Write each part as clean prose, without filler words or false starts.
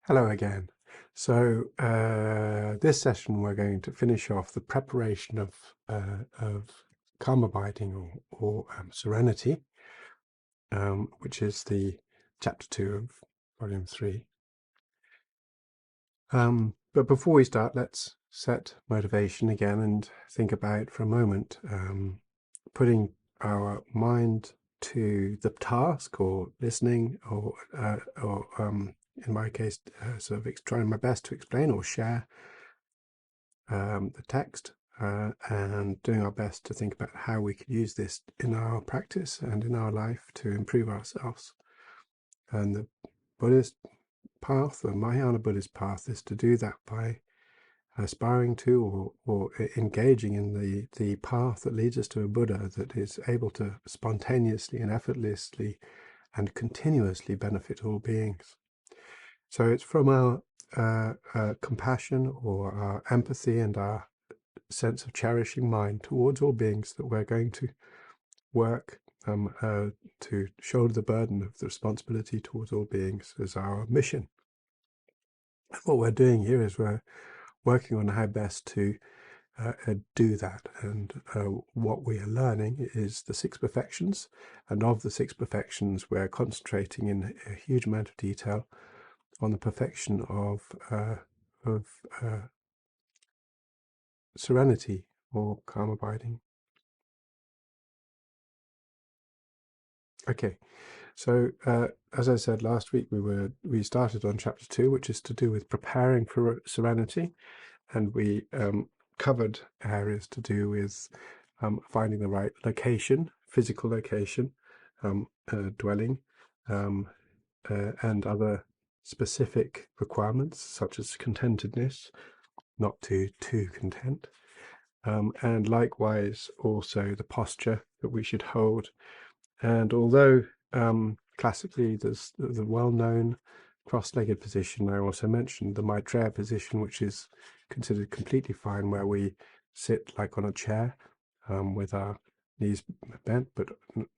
Hello again. So this session we're going to finish off the preparation of calm abiding or Serenity, which is the chapter 2 of volume 3. But before we start, let's set motivation again and think about for a moment putting our mind to the task or listening or in my case, sort of trying my best to explain or share the text and doing our best to think about how we could use this in our practice and in our life to improve ourselves. And the Buddhist path, the Mahayana Buddhist path, is to do that by aspiring to or engaging in the path that leads us to a Buddha that is able to spontaneously and effortlessly and continuously benefit all beings. So it's from our compassion or our empathy and our sense of cherishing mind towards all beings that we're going to work to shoulder the burden of the responsibility towards all beings as our mission. And what we're doing here is we're working on how best to do that. And what we are learning is the 6 perfections. And of the 6 perfections, we're concentrating in a huge amount of detail on the perfection of serenity or calm abiding. Okay, so as I said last week, we started on chapter 2, which is to do with preparing for serenity, and we covered areas to do with finding the right location, physical location, dwelling, and other specific requirements such as contentedness, not too content, and likewise also the posture that we should hold. And although classically there's the well-known cross-legged position, I also mentioned the Maitreya position, which is considered completely fine, where we sit like on a chair with our knees bent, but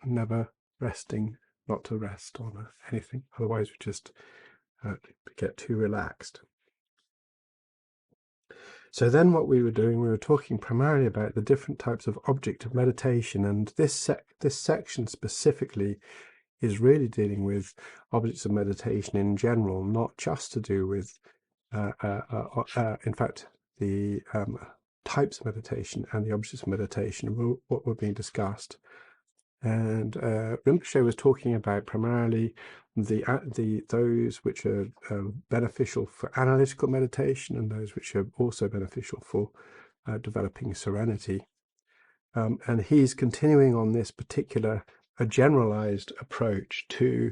never resting, not to rest on anything. Otherwise we just get too relaxed. So then what we were doing, we were talking primarily about the different types of object of meditation, and this section specifically is really dealing with objects of meditation in general, not just to do with, in fact, the types of meditation and the objects of meditation, what were being discussed. And Rinpoche was talking about primarily those which are beneficial for analytical meditation and those which are also beneficial for developing serenity. And he's continuing on this particular generalized approach to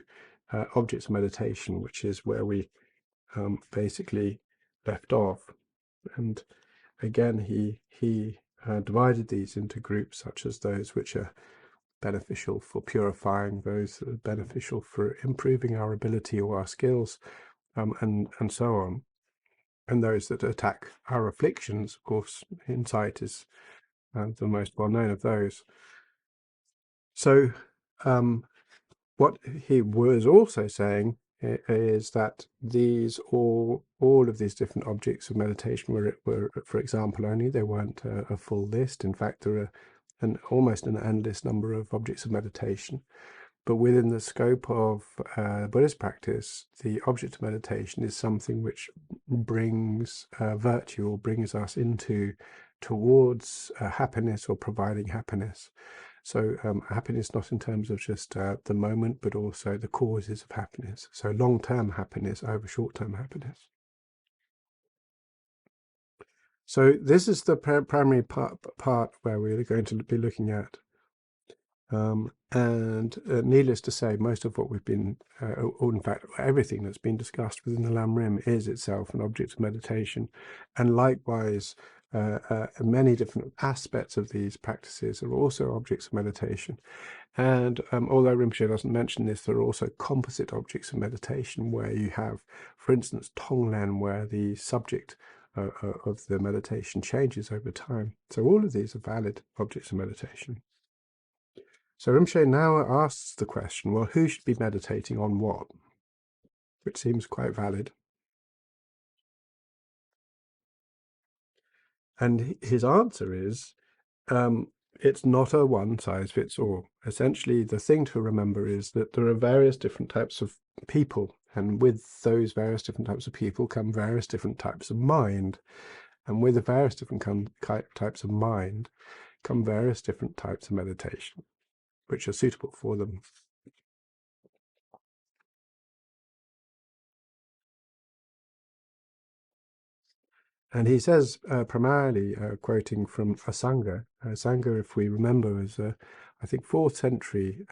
objects of meditation, which is where we basically left off. And again, he divided these into groups such as those which are beneficial for purifying, those that are beneficial for improving our ability or our skills, and so on, and those that attack our afflictions. Of course, insight is the most well-known of those. So what he was also saying is that all of these different objects of meditation were for example only. They weren't a full list. In fact, there are almost an endless number of objects of meditation. But within the scope of Buddhist practice, the object of meditation is something which brings virtue or brings us towards happiness or providing happiness. So happiness not in terms of just the moment, but also the causes of happiness. So long-term happiness over short-term happiness. So this is the primary part where we're going to be looking at. And needless to say, most of what we've been, or in fact, everything that's been discussed within the Lam Rim is itself an object of meditation. And likewise, many different aspects of these practices are also objects of meditation. And although Rinpoche doesn't mention this, there are also composite objects of meditation where you have, for instance, Tonglen, where the subject of the meditation changes over time. So all of these are valid objects of meditation. So Rinpoche now asks the question, well, who should be meditating on what? Which seems quite valid. And his answer is, it's not a one-size-fits-all. Essentially, the thing to remember is that there are various different types of people, and with those various different types of people come various different types of mind. And with the various different types of mind come various different types of meditation, which are suitable for them. And he says, primarily quoting from Asanga. Asanga, if we remember, was I think 4th century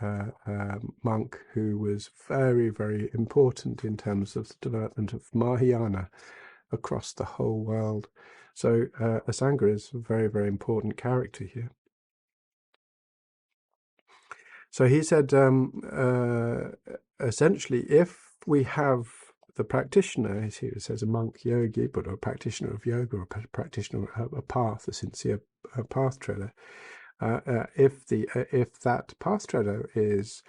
monk who was very, very important in terms of the development of Mahayana across the whole world. So Asanga is a very, very important character here. So he said, essentially, if we have the practitioner, as he says, a monk yogi, but a practitioner of yoga, or a practitioner of a path, a sincere path treader, if that path treader is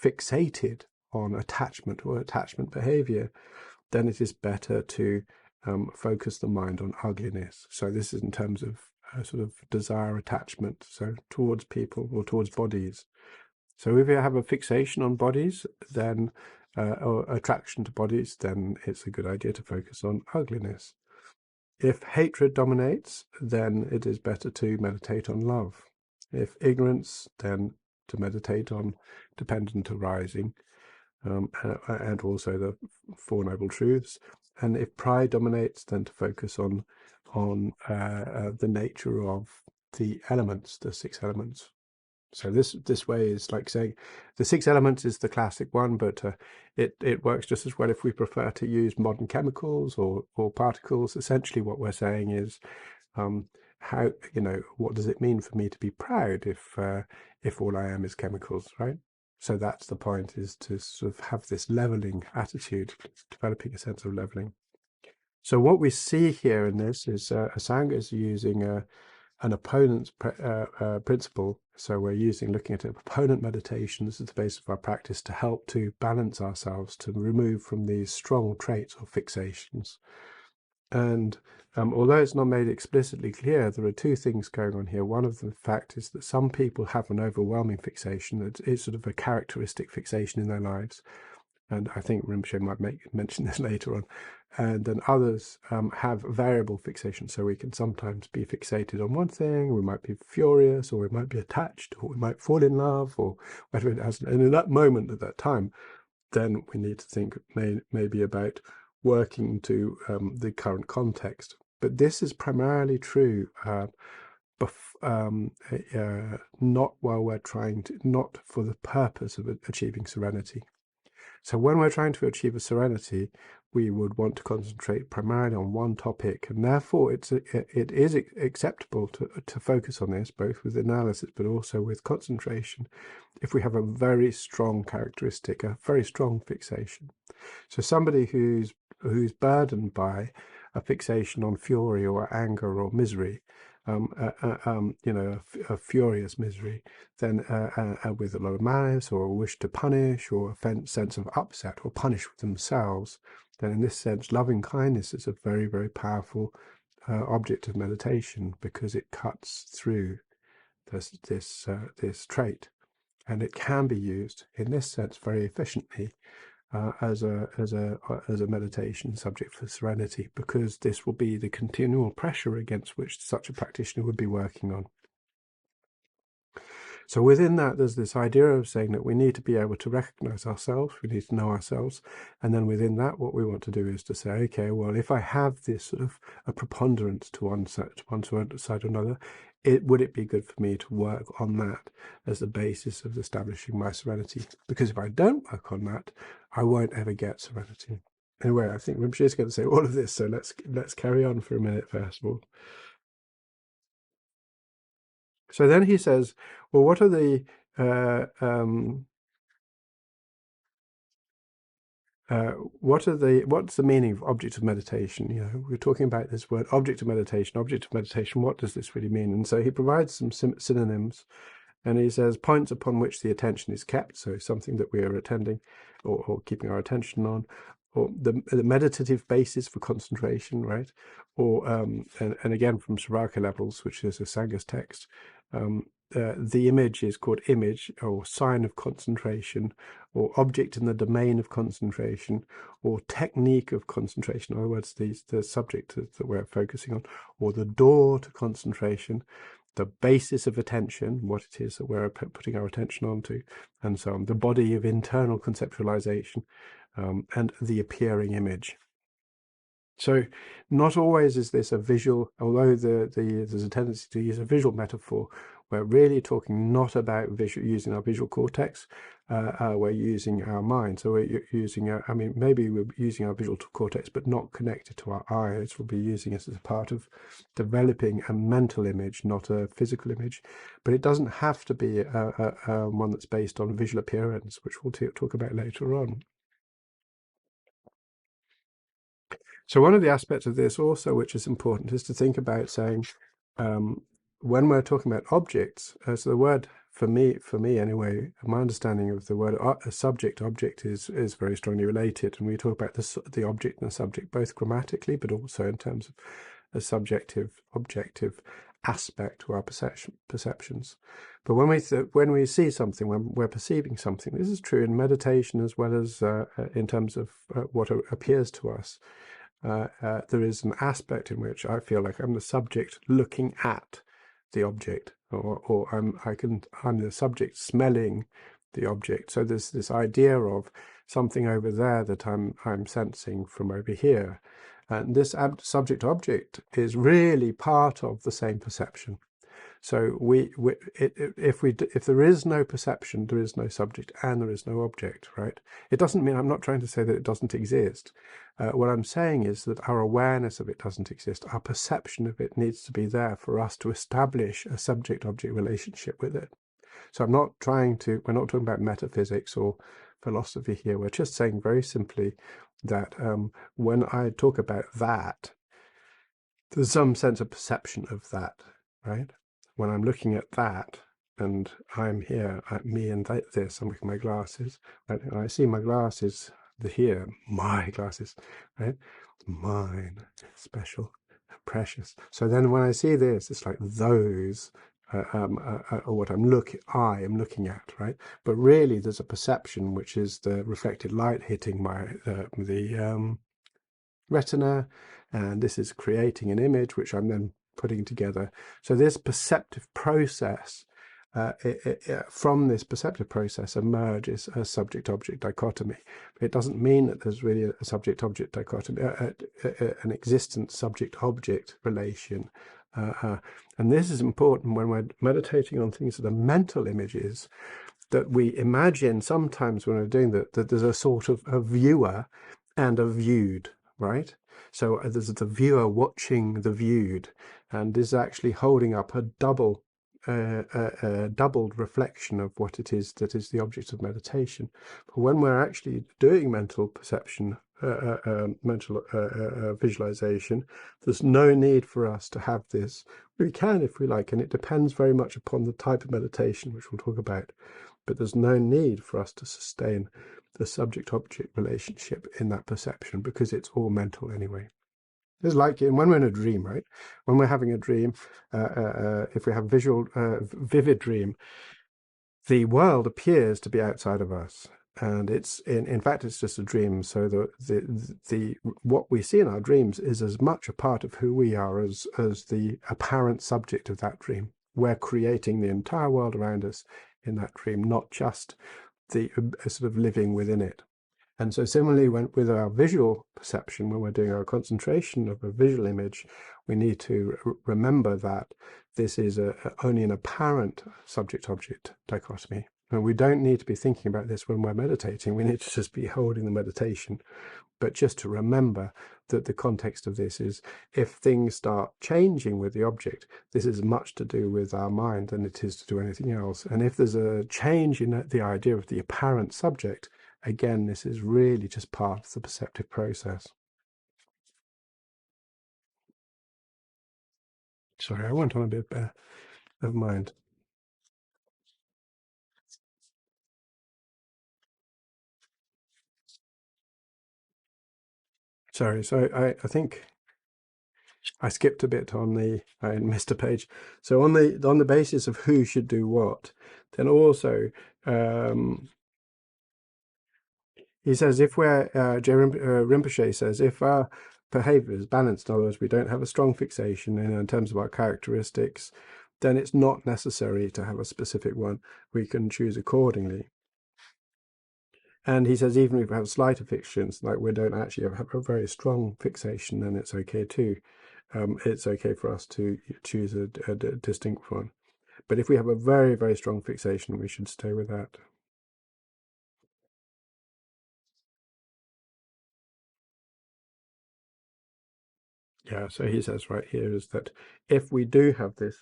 fixated on attachment or attachment behavior, then it is better to focus the mind on ugliness. So this is in terms of sort of desire attachment, so towards people or towards bodies. So if you have a fixation on bodies, then or attraction to bodies, then it's a good idea to focus on ugliness. If hatred dominates, then it is better to meditate on love. If ignorance, then to meditate on dependent arising, and also the Four Noble Truths. And if pride dominates, then to focus on the nature of the elements, the 6 elements. So this way is like saying the 6 elements is the classic one, but it works just as well if we prefer to use modern chemicals or particles. Essentially, what we're saying is, how, what does it mean for me to be proud if all I am is chemicals, right? So that's the point, is to sort of have this leveling attitude, developing a sense of leveling. So what we see here in this is Asanga is using an opponent's principle. So we're looking at opponent meditations as the basis of our practice to help to balance ourselves, to remove from these strong traits or fixations. And although it's not made explicitly clear, there are 2 things going on here. One of the fact is that some people have an overwhelming fixation, that is sort of a characteristic fixation in their lives. And I think Rinpoche might mention this later on. And then others have variable fixation. So we can sometimes be fixated on one thing, we might be furious, or we might be attached, or we might fall in love, or whatever it is. And in that moment, at that time, then we need to think maybe about working to the current context. But this is primarily true not while we're not for the purpose of achieving serenity. So when we're trying to achieve a serenity, we would want to concentrate primarily on one topic, and therefore it is acceptable to focus on this, both with analysis but also with concentration, if we have a very strong characteristic, a very strong fixation. So somebody who's burdened by a fixation on fury or anger or misery, a furious misery, then with a lot of malice or a wish to punish or a sense of upset or punish themselves, then in this sense, loving kindness is a very, very powerful object of meditation, because it cuts through this trait, and it can be used in this sense very efficiently as a meditation subject for serenity, because this will be the continual pressure against which such a practitioner would be working on. So within that, there's this idea of saying that we need to be able to recognize ourselves, we need to know ourselves, and then within that, what we want to do is to say, okay, well, if I have this sort of a preponderance to one side or another, would it be good for me to work on that as the basis of establishing my serenity? Because if I don't work on that, I won't ever get serenity. Anyway, I think Rinpoche is going to say all of this, so let's carry on for a minute first of all. So then he says, well, what's the meaning of object of meditation? We're talking about this word object of meditation. What does this really mean? And so he provides some synonyms, and he says points upon which the attention is kept. So something that we are attending or keeping our attention on, or the meditative basis for concentration, right? Or and again from Sravaka levels, which is a Sanga's text, the image is called image or sign of concentration, or object in the domain of concentration, or technique of concentration. In other words, the subject that we're focusing on, or the door to concentration, the basis of attention, what it is that we're putting our attention onto, and so on, the body of internal conceptualization, and the appearing image. So not always is this a visual, although there's a tendency to use a visual metaphor. We're really talking not about using our visual cortex, we're using our mind. So we're using, I mean, maybe we're using our visual cortex, but not connected to our eyes. We'll be using it as a part of developing a mental image, not a physical image. But it doesn't have to be one that's based on visual appearance, which we'll talk about later on. So one of the aspects of this also, which is important, is to think about saying, when we're talking about objects, so the word for me anyway, my understanding of the word subject object is very strongly related, and we talk about the object and the subject both grammatically, but also in terms of a subjective objective aspect to our perceptions. But when we see something, when we're perceiving something, this is true in meditation as well as in terms of what appears to us. There is an aspect in which I feel like I'm the subject looking at the object, or I'm the subject smelling the object. So there's this idea of something over there that I'm sensing from over here, and this subject object is really part of the same perception. So if there is no perception, there is no subject and there is no object, right? It doesn't mean, I'm not trying to say that it doesn't exist. What I'm saying is that our awareness of it doesn't exist. Our perception of it needs to be there for us to establish a subject-object relationship with it. So we're not talking about metaphysics or philosophy here. We're just saying very simply that when I talk about that, there's some sense of perception of that, right? When I'm looking at that and I'm here, me and this, I'm with my glasses, right? And I see my glasses here, my glasses, right? Mine, special, precious. So then when I see this, it's like those are what I am looking at, right? But really there's a perception, which is the reflected light hitting the retina, and this is creating an image which I'm then putting together. So this perceptive process, from this perceptive process emerges a subject-object dichotomy. It doesn't mean that there's really a subject-object dichotomy, an existent subject-object relation. And this is important when we're meditating on things that are mental images, that we imagine sometimes when we're doing that there's a sort of a viewer and a viewed, right? So there's the viewer watching the viewed, and is actually holding up a doubled reflection of what it is that is the object of meditation. But when we're actually doing mental perception, mental visualization, there's no need for us to have this. We can if we like, and it depends very much upon the type of meditation, which we'll talk about. But there's no need for us to sustain the subject-object relationship in that perception, because it's all mental anyway. It's like when we're in a dream, right? When we're having a dream, if we have a vivid dream, the world appears to be outside of us, and it's in fact it's just a dream. So the what we see in our dreams is as much a part of who we are as the apparent subject of that dream. We're creating the entire world around us in that dream, not just the sort of living within it. And so similarly, with our visual perception, when we're doing our concentration of a visual image, we need to remember that this is only an apparent subject-object dichotomy. And we don't need to be thinking about this when we're meditating. We need to just be holding the meditation. But just to remember that the context of this is, if things start changing with the object, this is much to do with our mind than it is to do anything else. And if there's a change in the idea of the apparent subject, again, this is really just part of the perceptive process. Sorry, I went on a bit of mind. Sorry, so I think I skipped a bit on the, I missed a page. So on the basis of who should do what, then also he says if we're Rinpoche says if our behavior is balanced, in other words, we don't have a strong fixation in terms of our characteristics, then it's not necessary to have a specific one. We can choose accordingly. And he says even if we have slighter fixations, like we don't actually have a very strong fixation, then it's okay too. It's okay for us to choose a distinct one. But if we have a very, very strong fixation, we should stay with that. Yeah, so he says right here is that if we do have this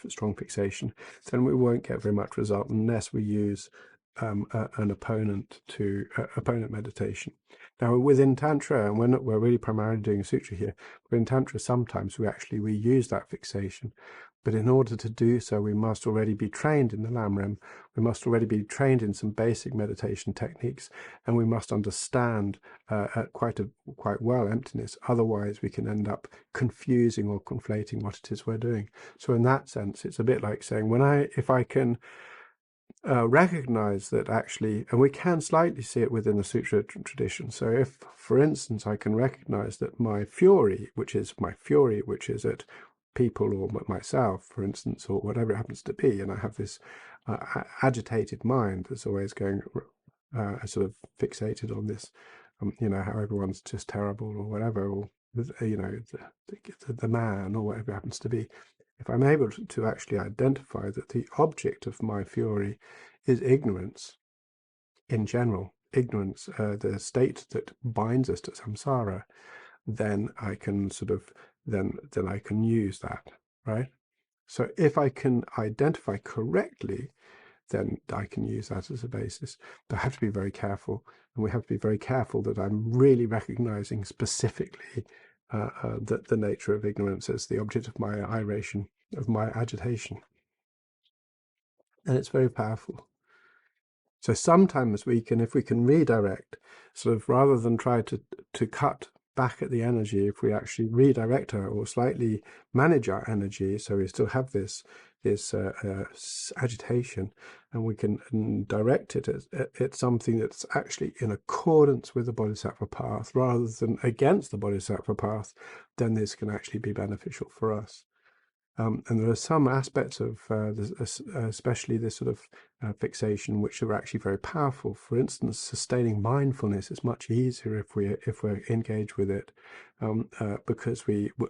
strong fixation, then we won't get very much result unless we use an opponent meditation. Now within Tantra, and we're really primarily doing sutra here, within Tantra sometimes we use that fixation, but in order to do so we must already be trained in the Lam Rim, we must already be trained in some basic meditation techniques, and we must understand quite well emptiness, otherwise we can end up confusing or conflating what it is we're doing. So in that sense it's a bit like saying if I can recognize that actually, and we can slightly see it within the sutra tradition. So if, for instance, I can recognize that my fury, which is at people or myself, for instance, or whatever it happens to be, and I have this agitated mind that's always going sort of fixated on this, how everyone's just terrible or whatever, or the man or whatever it happens to be. If I'm able to actually identify that the object of my fury is ignorance in general, ignorance, the state that binds us to samsara, then I can then I can use that, right? So if I can identify correctly, then I can use that as a basis. But I have to be very careful, and we have to be very careful that I'm really recognizing specifically that the nature of ignorance as the object of my iration, of my agitation. And it's very powerful. So sometimes if we can redirect, sort of rather than try to cut back at the energy, if we actually redirect her or slightly manage our energy, so we still have this agitation, and we can direct it at something that's actually in accordance with the Bodhisattva path rather than against the Bodhisattva path, then this can actually be beneficial for us. And there are some aspects of especially this sort of fixation which are actually very powerful. For instance, sustaining mindfulness is much easier if we're engaged with it, because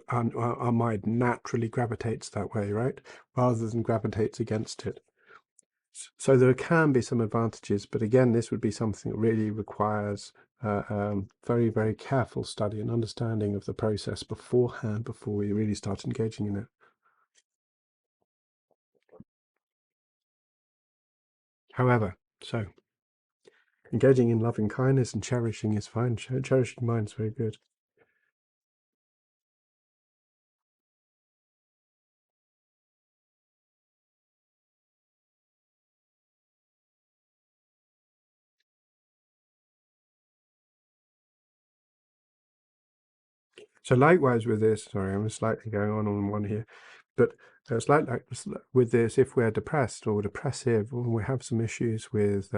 our mind naturally gravitates that way, right, rather than gravitates against it. So there can be some advantages, but again, this would be something that really requires very, very careful study and understanding of the process beforehand, before we really start engaging in it. However, so engaging in loving kindness and cherishing is fine. Cherishing mind is very good. So likewise with this, sorry, I'm slightly going on one here, but it's like with this, if we're depressed or depressive, or we have some issues with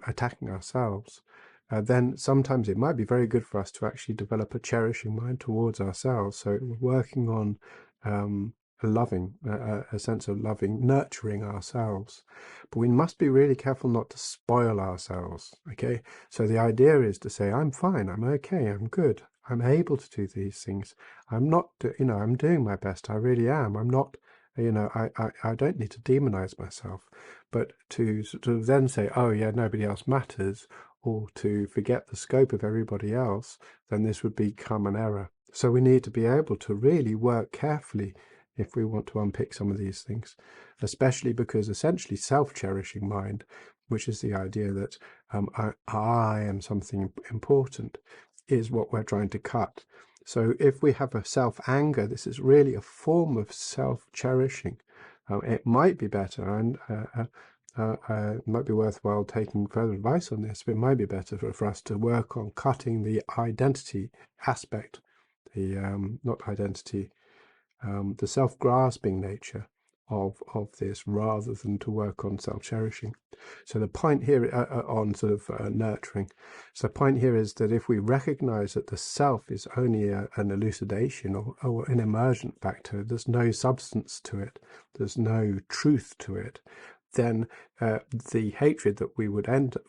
attacking ourselves, then sometimes it might be very good for us to actually develop a cherishing mind towards ourselves. So working on a sense of loving, nurturing ourselves. But we must be really careful not to spoil ourselves, okay? So the idea is to say, I'm fine, I'm okay, I'm good, I'm able to do these things. I'm not, I'm doing my best, I really am. I'm not, I don't need to demonize myself. But to sort of then say, oh yeah, nobody else matters, or to forget the scope of everybody else, then this would become an error. So we need to be able to really work carefully if we want to unpick some of these things, especially because essentially self-cherishing mind, which is the idea that I am something important, is what we're trying to cut. So if we have a self-anger, this is really a form of self-cherishing. It might be better, and it might be worthwhile taking further advice on this, but it might be better for us to work on cutting the identity aspect, the not identity, the self-grasping nature of this, rather than to work on self-cherishing. So the point here on sort of nurturing. So the point here is that if we recognize that the self is only an elucidation or an emergent factor, there's no substance to it, there's no truth to it, then the hatred that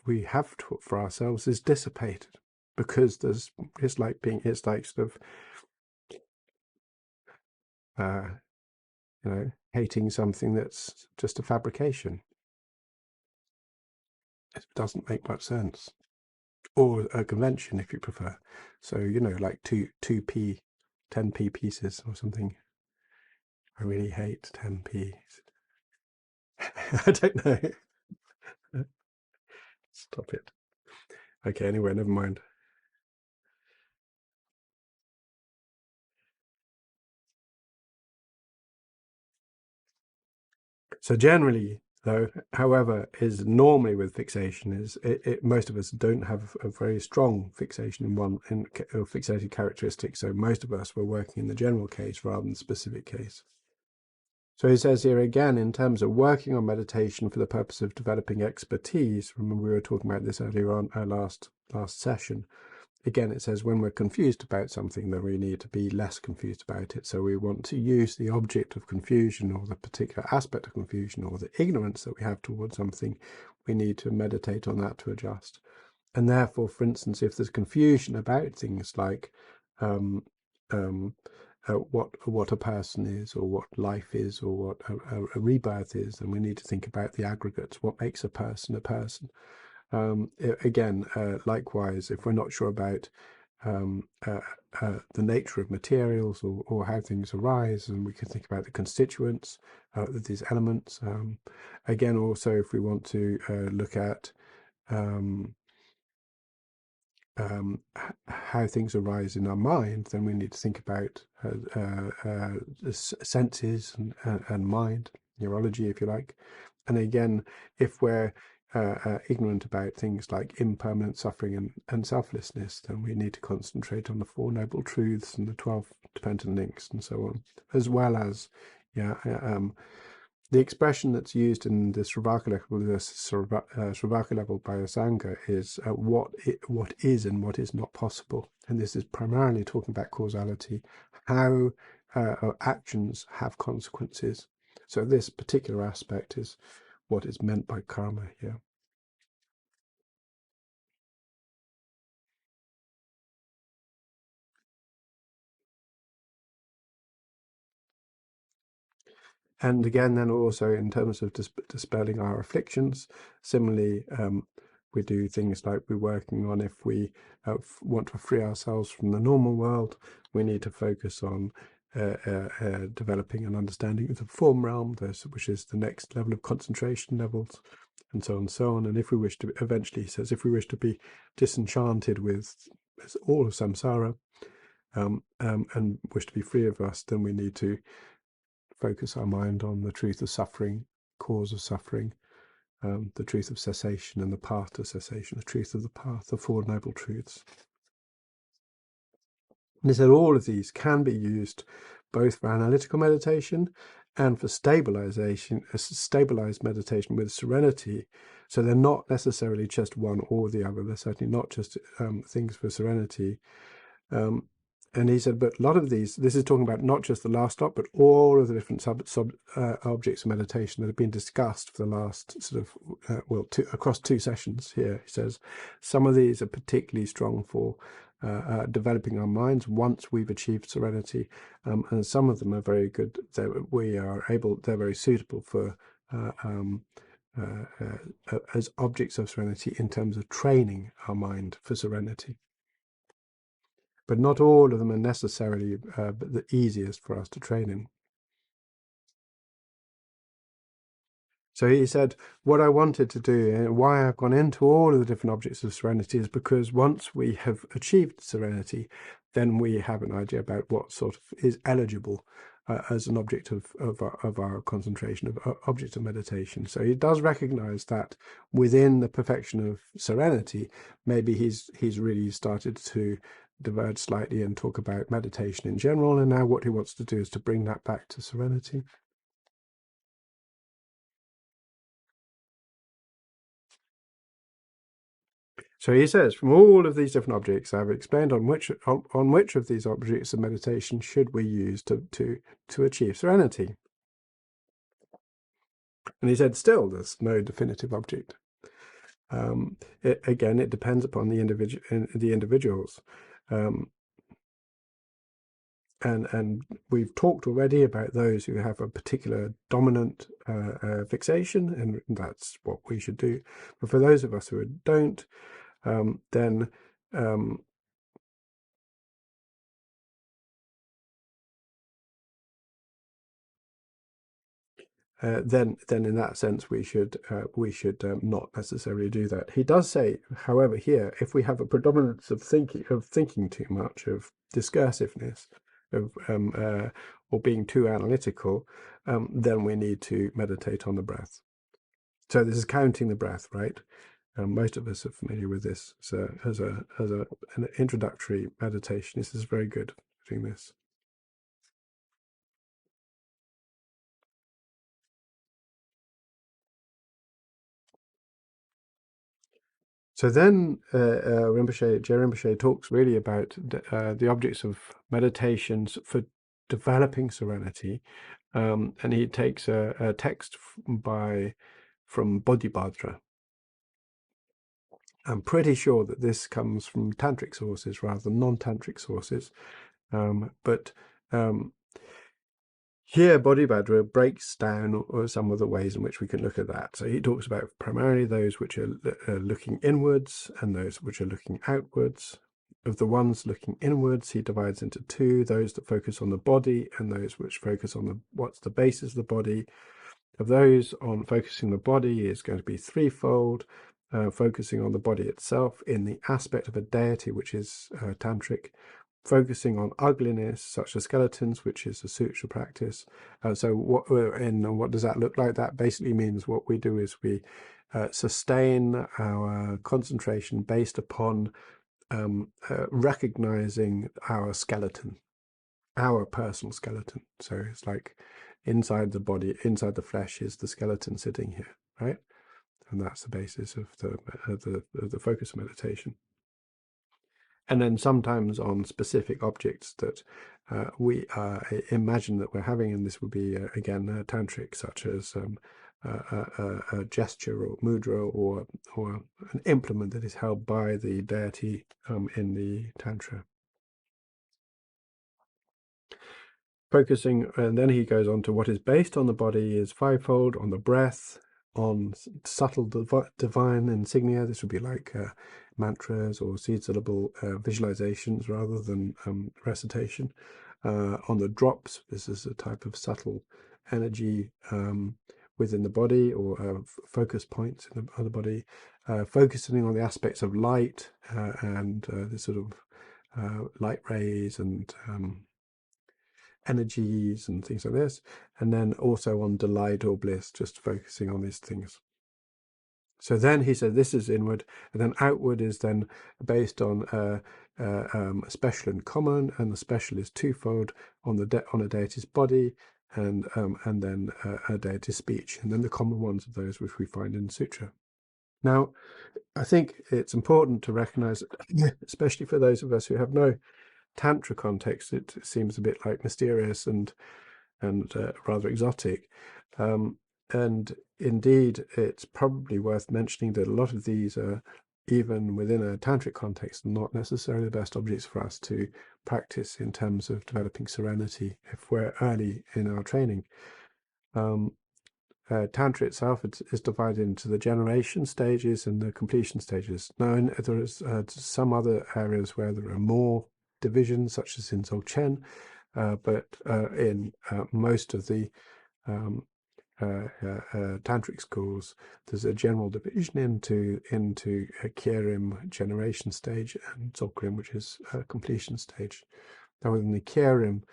we have for ourselves is dissipated, because it's like sort of hating something that's just a fabrication. It doesn't make much sense. Or a convention, if you prefer. So, like 2p, 10p pieces or something. I really hate 10p. I don't know. Stop it. Okay, anyway, never mind. So generally, though, however, is normally with fixation is most of us don't have a very strong fixation in fixated characteristic. So most of us were working in the general case rather than the specific case. So he says here again, in terms of working on meditation for the purpose of developing expertise. Remember, we were talking about this earlier on our last session. Again, it says when we're confused about something, then we need to be less confused about it. So we want to use the object of confusion, or the particular aspect of confusion, or the ignorance that we have towards something. We need to meditate on that to adjust. And therefore, for instance, if there's confusion about things like what a person is, or what life is, or what a rebirth is, then we need to think about the aggregates. What makes a person a person? Again, likewise, if we're not sure about the nature of materials, or how things arise, and we can think about the constituents, these elements. Again, also, if we want to look at how things arise in our mind, then we need to think about the senses and mind, neurology, if you like. And again, if we're ignorant about things like impermanent suffering and selflessness, then we need to concentrate on the Four Noble Truths and the 12 dependent links and so on, as well as the expression that's used in the Sravaka level by Asanga is what is and what is not possible. And this is primarily talking about causality, how actions have consequences. So this particular aspect is what is meant by karma here. And again, then also in terms of dispelling our afflictions, similarly, we do things like we're working on, if we want to free ourselves from the normal world, we need to focus on developing an understanding of the form realm, which is the next level of concentration levels, and so on and so on. And if we wish to, eventually, he says, if we wish to be disenchanted with all of samsara, and wish to be free of us, then we need to focus our mind on the truth of suffering, cause of suffering, the truth of cessation and the path to cessation, the truth of the path, the Four Noble Truths. And he said all of these can be used both for analytical meditation and for stabilized meditation with serenity. So they're not necessarily just one or the other. They're certainly not just things for serenity. And he said, but a lot of these, this is talking about not just the last stop, but all of the different objects of meditation that have been discussed for the last sort of, across 2 sessions here. He says some of these are particularly strong for developing our minds once we've achieved serenity, and some of them are very good. They're very suitable for as objects of serenity in terms of training our mind for serenity. But not all of them are necessarily the easiest for us to train in. So he said, what I wanted to do, and why I've gone into all of the different objects of serenity, is because once we have achieved serenity, then we have an idea about what sort of is eligible as an object of our concentration, of object of meditation. So he does recognize that within the perfection of serenity, maybe he's really started to diverge slightly and talk about meditation in general, and now what he wants to do is to bring that back to serenity. So he says, from all of these different objects, I've explained on which of these objects of meditation should we use to achieve serenity. And he said, still, there's no definitive object. Again, it depends upon the individuals. And we've talked already about those who have a particular dominant fixation, and that's what we should do. But for those of us who don't, then in that sense we should not necessarily do that. He does say, however, here, if we have a predominance of thinking too much, of discursiveness, of or being too analytical, then we need to meditate on the breath. So this is counting the breath, right? Most of us are familiar with this. So as an introductory meditation, this is very good for doing this. So then Je Rinpoche talks really about the objects of meditations for developing serenity, and he takes a text from Bodhibhadra. I'm pretty sure that this comes from tantric sources rather than non-tantric sources, but here Bodhibhadra breaks down some of the ways in which we can look at that. So he talks about primarily those which are looking inwards and those which are looking outwards. Of the ones looking inwards, he divides into two: those that focus on the body and those which focus on what's the basis of the body. Of those on focusing the body is going to be threefold: focusing on the body itself in the aspect of a deity, which is tantric; focusing on ugliness, such as skeletons, which is a sutra practice. So what does that look like? That basically means what we do is we sustain our concentration based upon recognizing our skeleton, our personal skeleton. So it's like inside the body, inside the flesh is the skeleton sitting here, right? And that's the basis of the focus meditation. And then sometimes on specific objects that we imagine that we're having, and this would be again tantric, such as a gesture or mudra or an implement that is held by the deity in the tantra. Focusing, and then he goes on to what is based on the body is fivefold: on the breath, on subtle divine insignia. This would be like mantras or seed syllable visualizations rather than recitation. On the drops, this is a type of subtle energy within the body, or focus points in the body. Focusing on the aspects of light and the sort of light rays and energies and things like this, and then also on delight or bliss, just focusing on these things. So then he said this is inward, and then outward is then based on special and common, and the special is twofold: on a deity's body and then a deity's speech, and then the common ones are those which we find in sutra. Now, I think it's important to recognize, especially for those of us who have no Tantra context, it seems a bit like mysterious and rather exotic. And indeed, it's probably worth mentioning that a lot of these are, even within a tantric context, not necessarily the best objects for us to practice in terms of developing serenity if we're early in our training. Tantra itself is divided into the generation stages and the completion stages. Now, there is some other areas where there are more divisions, such as in Dzogchen, but in most of the tantric schools, there's a general division into a Kyerim generation stage and Dzogchen, which is a completion stage. Now, within the Kyerim,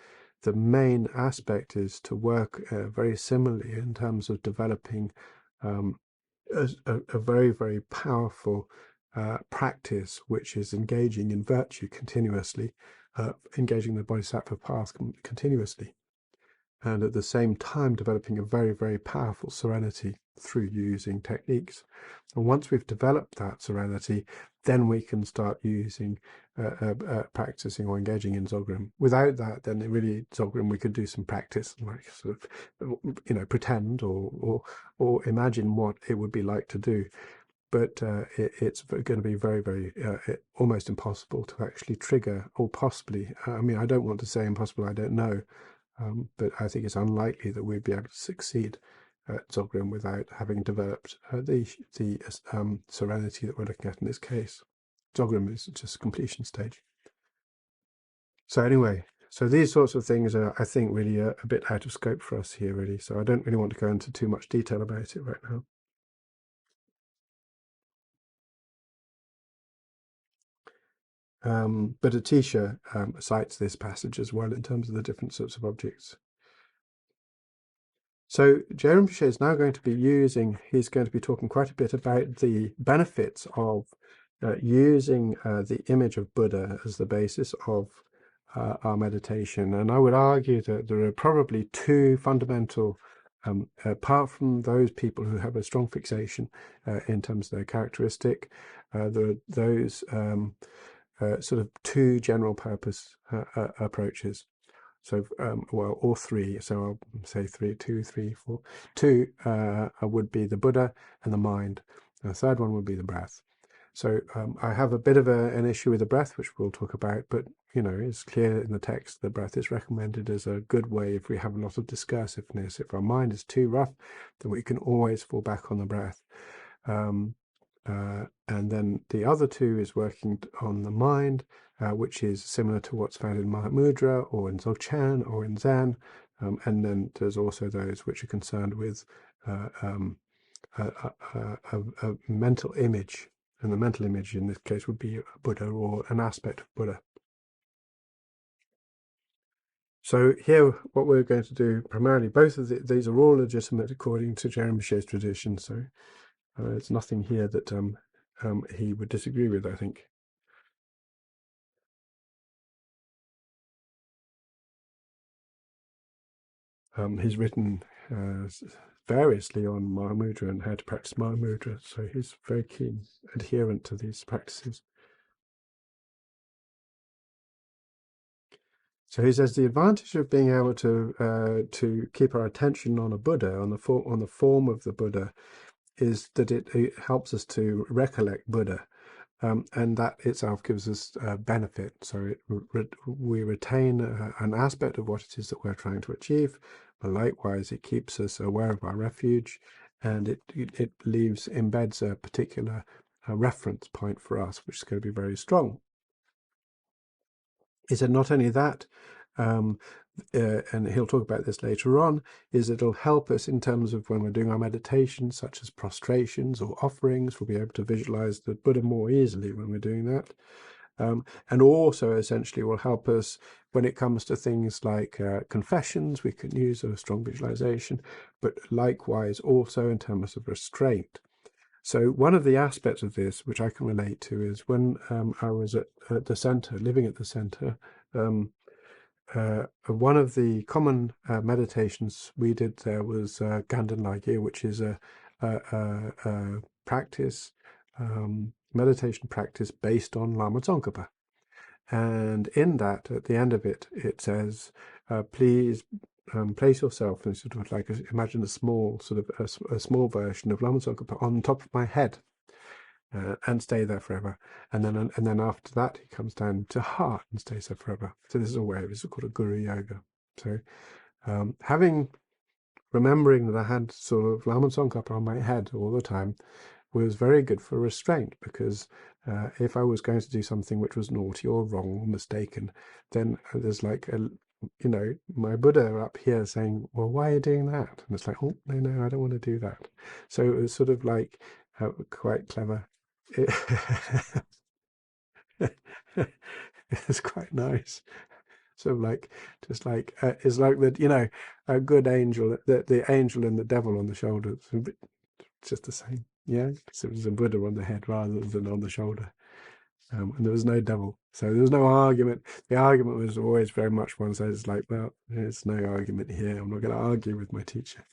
the main aspect is to work very similarly in terms of developing a very, very powerful practice, which is engaging in virtue continuously, engaging the bodhisattva path continuously, and at the same time developing a very, very powerful serenity through using techniques. And once we've developed that serenity, then we can start using, practicing or engaging in Dzogchen. Without that, then really Dzogchen, we could do some practice, like sort of, pretend or imagine what it would be like to do. But it's going to be very, very almost impossible to actually trigger, or possibly, I mean, I don't want to say impossible, I don't know, but I think it's unlikely that we'd be able to succeed at Dzogchen without having developed the serenity that we're looking at in this case. Dzogchen is just completion stage. So anyway, so these sorts of things are, I think, really a bit out of scope for us here, really. So I don't really want to go into too much detail about it right now. But Atisha cites this passage as well in terms of the different sorts of objects. So Je Rinpoche is now going to be he's going to be talking quite a bit about the benefits of using the image of Buddha as the basis of our meditation. And I would argue that there are probably two fundamental, apart from those people who have a strong fixation in terms of their characteristic, there are those sort of two general purpose approaches. So, well, or three. So I'll say two, three, four. Two would be the Buddha and the mind. And the third one would be the breath. So I have a bit of an issue with the breath, which we'll talk about. But, it's clear in the text the breath is recommended as a good way if we have a lot of discursiveness. If our mind is too rough, then we can always fall back on the breath. And then the other two is working on the mind, which is similar to what's found in Mahamudra or in Dzogchen or in Zen. And then there's also those which are concerned with a mental image. And the mental image in this case would be Buddha or an aspect of Buddha. So here, what we're going to do primarily, both of these are all legitimate according to Je Rinpoche's tradition. So there's nothing here that he would disagree with, I think. He's written variously on Mahamudra and how to practice Mahamudra, so he's very keen adherent to these practices. So he says the advantage of being able to keep our attention on a Buddha, on the form of the Buddha, is that it helps us to recollect Buddha. And that itself gives us benefit. So we retain an aspect of what it is that we're trying to achieve, but likewise it keeps us aware of our refuge, and it embeds a particular reference point for us, which is going to be very strong. He said not only that, and he'll talk about this later on, is it'll help us in terms of when we're doing our meditation, such as prostrations or offerings. We'll be able to visualize the Buddha more easily when we're doing that. And also essentially will help us when it comes to things like confessions. We can use a strong visualization, but likewise also in terms of restraint. So one of the aspects of this, which I can relate to, is when I was at the center, living at the center, one of the common meditations we did there was Ganden Lagir, which is a practice, meditation practice based on Lama Tsong-kha-pa. And in that, at the end of it, it says, please place yourself in sort of like, imagine a small version of Lama Tsong-kha-pa on top of my head. And stay there forever, and then after that he comes down to heart and stays there forever. So this is a way of, it's called a guru yoga. So remembering that I had sort of Lama Tsongkhapa on my head all the time was very good for restraint, because if I was going to do something which was naughty or wrong or mistaken, then there's like my Buddha up here saying, well, why are you doing that? And it's like, oh, no, I don't want to do that. So it was sort of like quite clever. It's quite nice. So like, just like it's like that, a good angel, the angel and the devil on the shoulder. It's just the same. Yeah, so it was a Buddha on the head rather than on the shoulder. And there was no devil, so there was no argument. The argument was always very much one side. It's like, well, there's no argument here. I'm not going to argue with my teacher.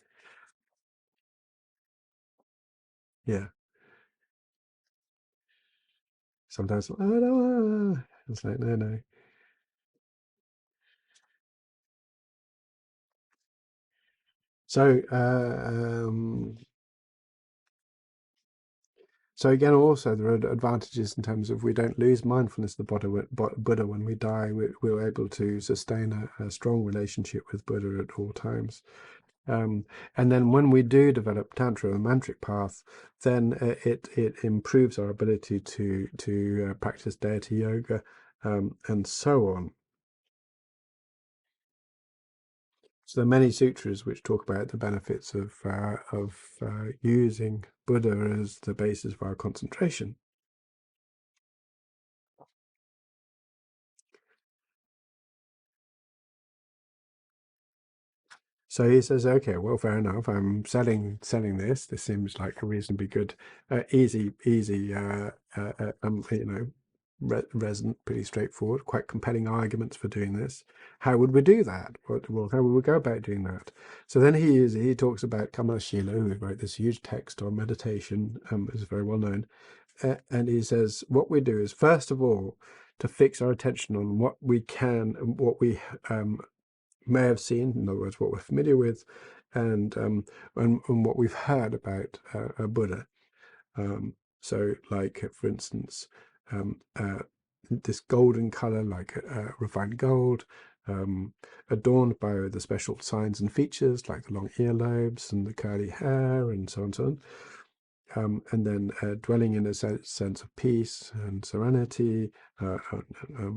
Yeah. Sometimes, oh no, it's like, no, no. So, so again, also there are advantages in terms of we don't lose mindfulness of the Buddha when we die. We're able to sustain a strong relationship with Buddha at all times. And then when we do develop Tantra and Mantric path, then it improves our ability to practice deity yoga and so on. So there are many sutras which talk about the benefits of using Buddha as the basis for our concentration. So he says, okay, well, fair enough. I'm selling this. This seems like a reasonably good, easy, resonant, pretty straightforward, quite compelling arguments for doing this. How would we do that? Well, how would we go about doing that? So then he talks about Kamalashila, who wrote this huge text on meditation, is very well known, and he says what we do is first of all to fix our attention on what we can, what we may have seen, in other words, what we're familiar with, and what we've heard about a Buddha. So, like for instance, this golden color, like refined gold, adorned by the special signs and features, like the long earlobes and the curly hair, and so on and so on. And then dwelling in a sense of peace and serenity,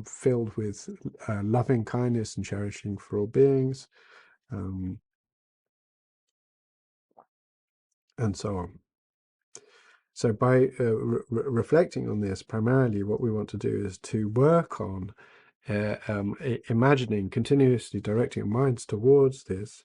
filled with loving kindness and cherishing for all beings, and so on. So by reflecting on this, primarily what we want to do is to work on imagining, continuously directing our minds towards this,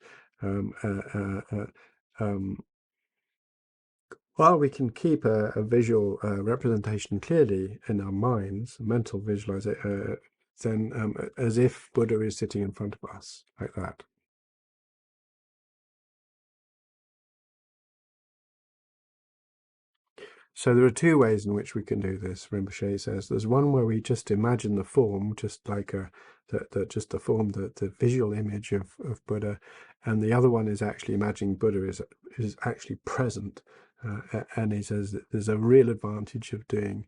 while we can keep a visual representation clearly in our minds, mental visualization, then as if Buddha is sitting in front of us, like that. So there are two ways in which we can do this, Rinpoche says. There's one where we just imagine the form, just like just the form, the visual image of Buddha, and the other one is actually imagining Buddha is actually present. And he says that there's a real advantage of doing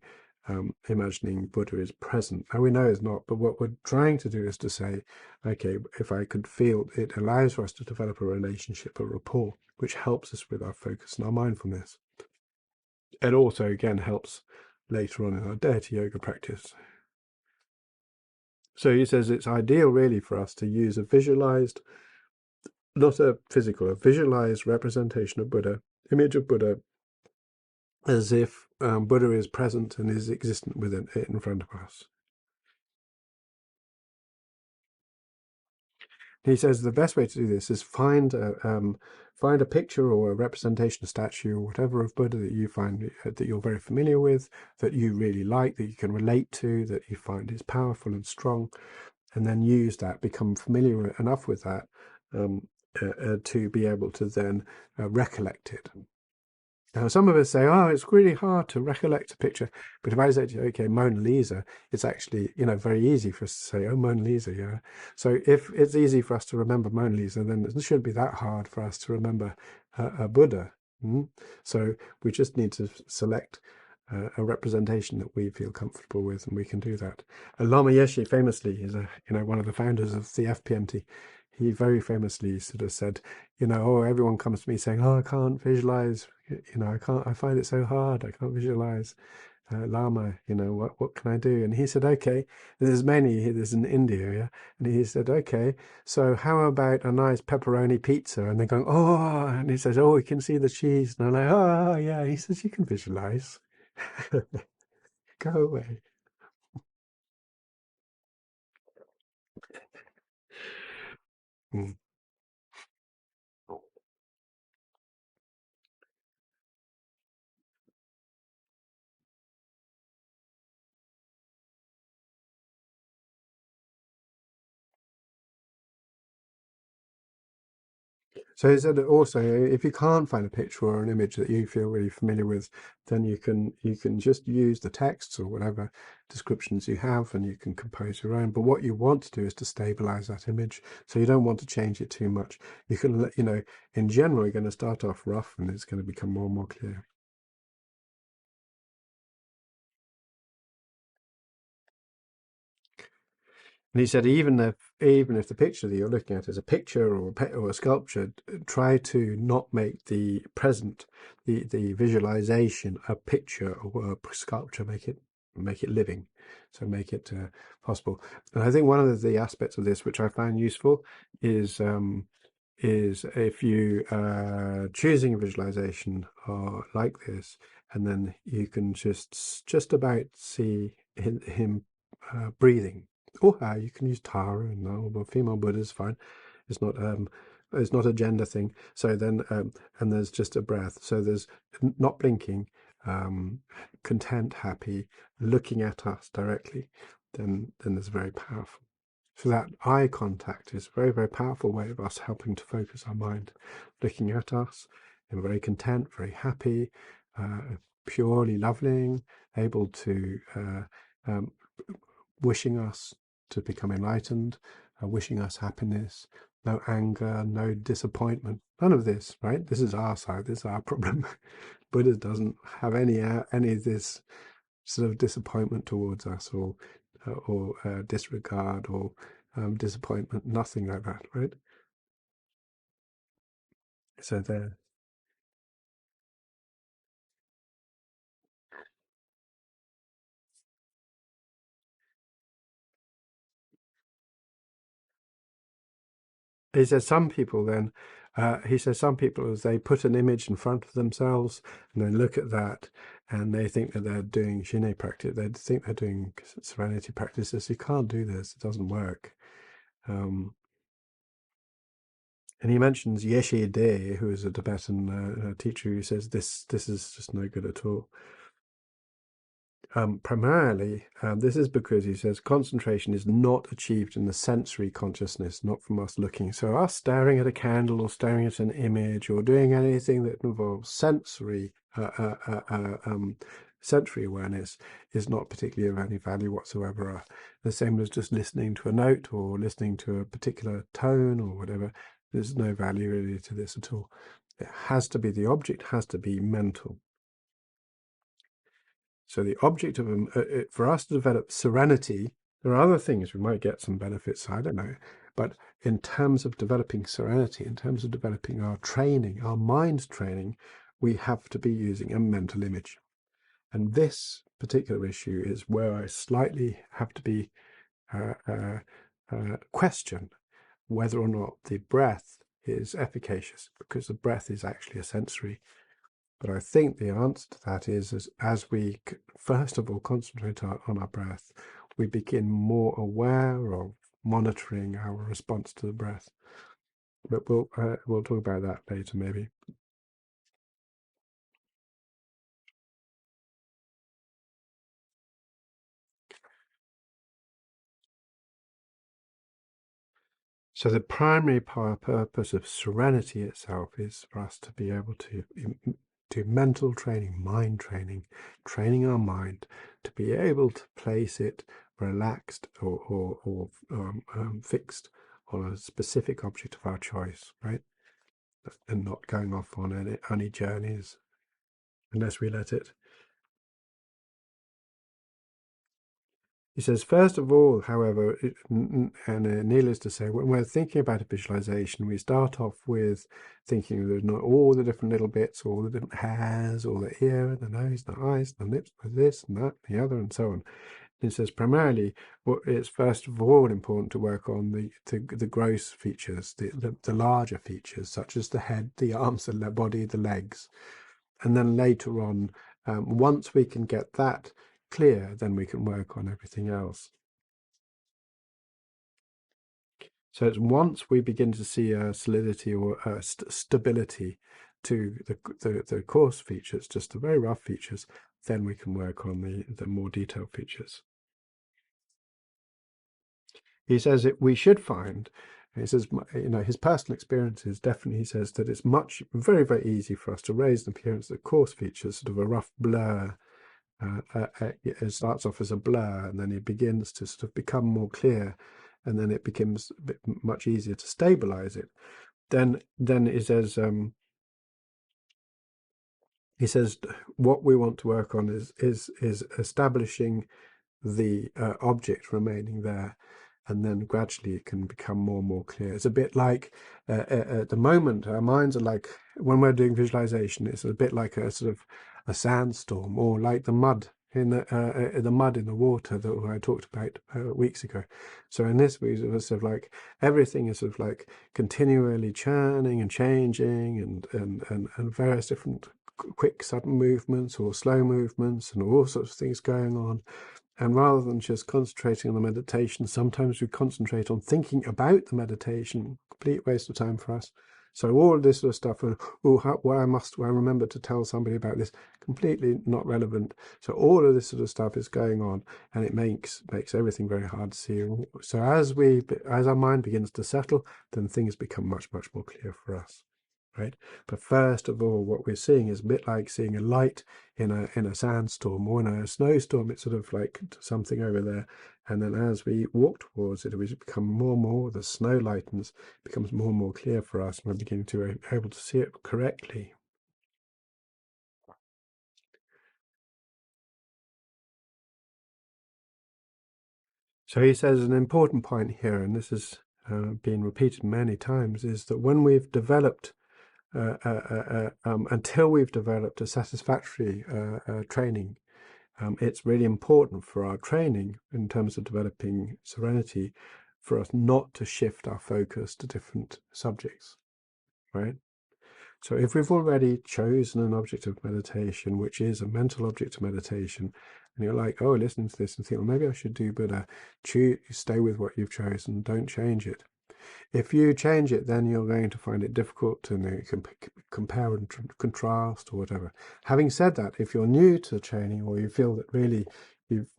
imagining Buddha is present. Now we know it's not, but what we're trying to do is to say, okay, if I could feel, it allows for us to develop a relationship, a rapport, which helps us with our focus and our mindfulness. It also, again, helps later on in our deity yoga practice. So he says it's ideal, really, for us to use a visualized, not a physical, a visualized representation of Buddha, image of Buddha, as if Buddha is present and is existent within it in front of us. He says the best way to do this is find a picture or a representation, a statue or whatever of Buddha that you find that you're very familiar with, that you really like, that you can relate to, that you find is powerful and strong, and then use that, become familiar enough with that to be able to then recollect it. Now, some of us say, oh, it's really hard to recollect a picture. But if I say to you, okay, Mona Lisa, it's actually, very easy for us to say, oh, Mona Lisa, yeah. So if it's easy for us to remember Mona Lisa, then it shouldn't be that hard for us to remember a Buddha. So we just need to select a representation that we feel comfortable with, and we can do that. Lama Yeshe famously is one of the founders of the FPMT. He very famously sort of said, oh, everyone comes to me saying, oh, I can't visualize, I find it so hard, I can't visualize Lama, what can I do? And he said, okay, there's in India, yeah? And he said, okay, so how about a nice pepperoni pizza? And they're going, oh, and he says, oh, we can see the cheese. And I'm like, oh, yeah. He says, you can visualize. Go away. Mm. So is that also, if you can't find a picture or an image that you feel really familiar with, then you can just use the texts or whatever descriptions you have, and you can compose your own. But what you want to do is to stabilize that image. So you don't want to change it too much. You can let, in general, you're going to start off rough, and it's going to become more and more clear. And he said, even if the picture that you're looking at is a picture or a sculpture, try to not make the present, the visualization, a picture or a sculpture. Make it living, so make it possible. And I think one of the aspects of this, which I found useful, is if you choosing a visualization like this, and then you can just about see him breathing. Or you can use Tara, and female Buddha is fine. It's not a gender thing. So then and there's just a breath. So there's not blinking, content, happy, looking at us directly. Then there's very powerful. So that eye contact is a very, very powerful way of us helping to focus our mind, looking at us, and very content, very happy, purely loving, able to um, wishing us to become enlightened, wishing us happiness, no anger, no disappointment, none of this, right? This is our side, this is our problem. Buddha doesn't have any of this sort of disappointment towards us, or disregard, or disappointment, nothing like that, right? So there. He says some people then, some people, as they put an image in front of themselves and they look at that and they think that they're doing Shine practice, they think they're doing Serenity practices. You can't do this, it doesn't work. And he mentions Yeshe De, who is a Tibetan teacher, who says this is just no good at all. Primarily, this is because he says concentration is not achieved in the sensory consciousness, not from us looking. So us staring at a candle or staring at an image or doing anything that involves sensory awareness is not particularly of any value whatsoever. The same as just listening to a note or listening to a particular tone or whatever. There's no value really to this at all. It has to be, the object has to be mental. So the object of for us to develop serenity, there are other things we might get some benefits, I don't know. But in terms of developing serenity, in terms of developing our training, our mind training, we have to be using a mental image. And this particular issue is where I slightly have to be question whether or not the breath is efficacious, because the breath is actually a sensory. But I think the answer to that is as we first of all concentrate on our breath, we begin more aware of monitoring our response to the breath. But we'll talk about that later, maybe. So the primary purpose of serenity itself is for us to be able to do mental training, mind training, training our mind to be able to place it relaxed or fixed on a specific object of our choice, right? And not going off on any journeys unless we let it. He says, first of all, however, and needless to say, when we're thinking about a visualization, we start off with thinking there's not all the different little bits, all the different hairs, all the ear, the nose, the eyes, the lips, this and that, the other, and so on. It says primarily, it's first of all important to work on the gross features, the larger features, such as the head, the arms, the body, the legs, and then later on, once we can get that clear, then we can work on everything else. So it's once we begin to see a solidity or a stability to the coarse features, just the very rough features, then we can work on the more detailed features. He says that we should find, he says, his personal experiences definitely, he says that it's very, very easy for us to raise the appearance of the coarse features, sort of a rough blur. It starts off as a blur, and then it begins to sort of become more clear, and then it becomes much easier to stabilize it. Then he says what we want to work on is establishing the object remaining there, and then gradually it can become more and more clear. It's a bit like at the moment our minds are like, when we're doing visualization, it's a bit like a sort of a sandstorm, or like the mud in the mud in the water that I talked about weeks ago. So in this, we sort of like everything is sort of like continually churning and changing, and various different quick sudden movements or slow movements and all sorts of things going on. And rather than just concentrating on the meditation, sometimes we concentrate on thinking about the meditation. Complete waste of time for us. So all this sort of stuff, and why must I remember to tell somebody about this? Completely not relevant. So all of this sort of stuff is going on, and it makes everything very hard to see. So as our mind begins to settle, then things become much, much more clear for us. Right? But first of all, what we're seeing is a bit like seeing a light in a sandstorm or in a snowstorm. It's sort of like something over there, and then as we walk towards it, we become more and more, the snow lightens, becomes more and more clear for us, and we're beginning to be able to see it correctly. So he says an important point here, and this has been repeated many times, is that when we've developed until we've developed a satisfactory training, it's really important for our training in terms of developing serenity for us not to shift our focus to different subjects, right? So if we've already chosen an object of meditation, which is a mental object of meditation, and you're like, oh, listening to this and think, well, maybe I should do better, stay with what you've chosen, don't change it. If you change it, then you're going to find it difficult to compare and contrast or whatever. Having said that, if you're new to training, or you feel that really you've,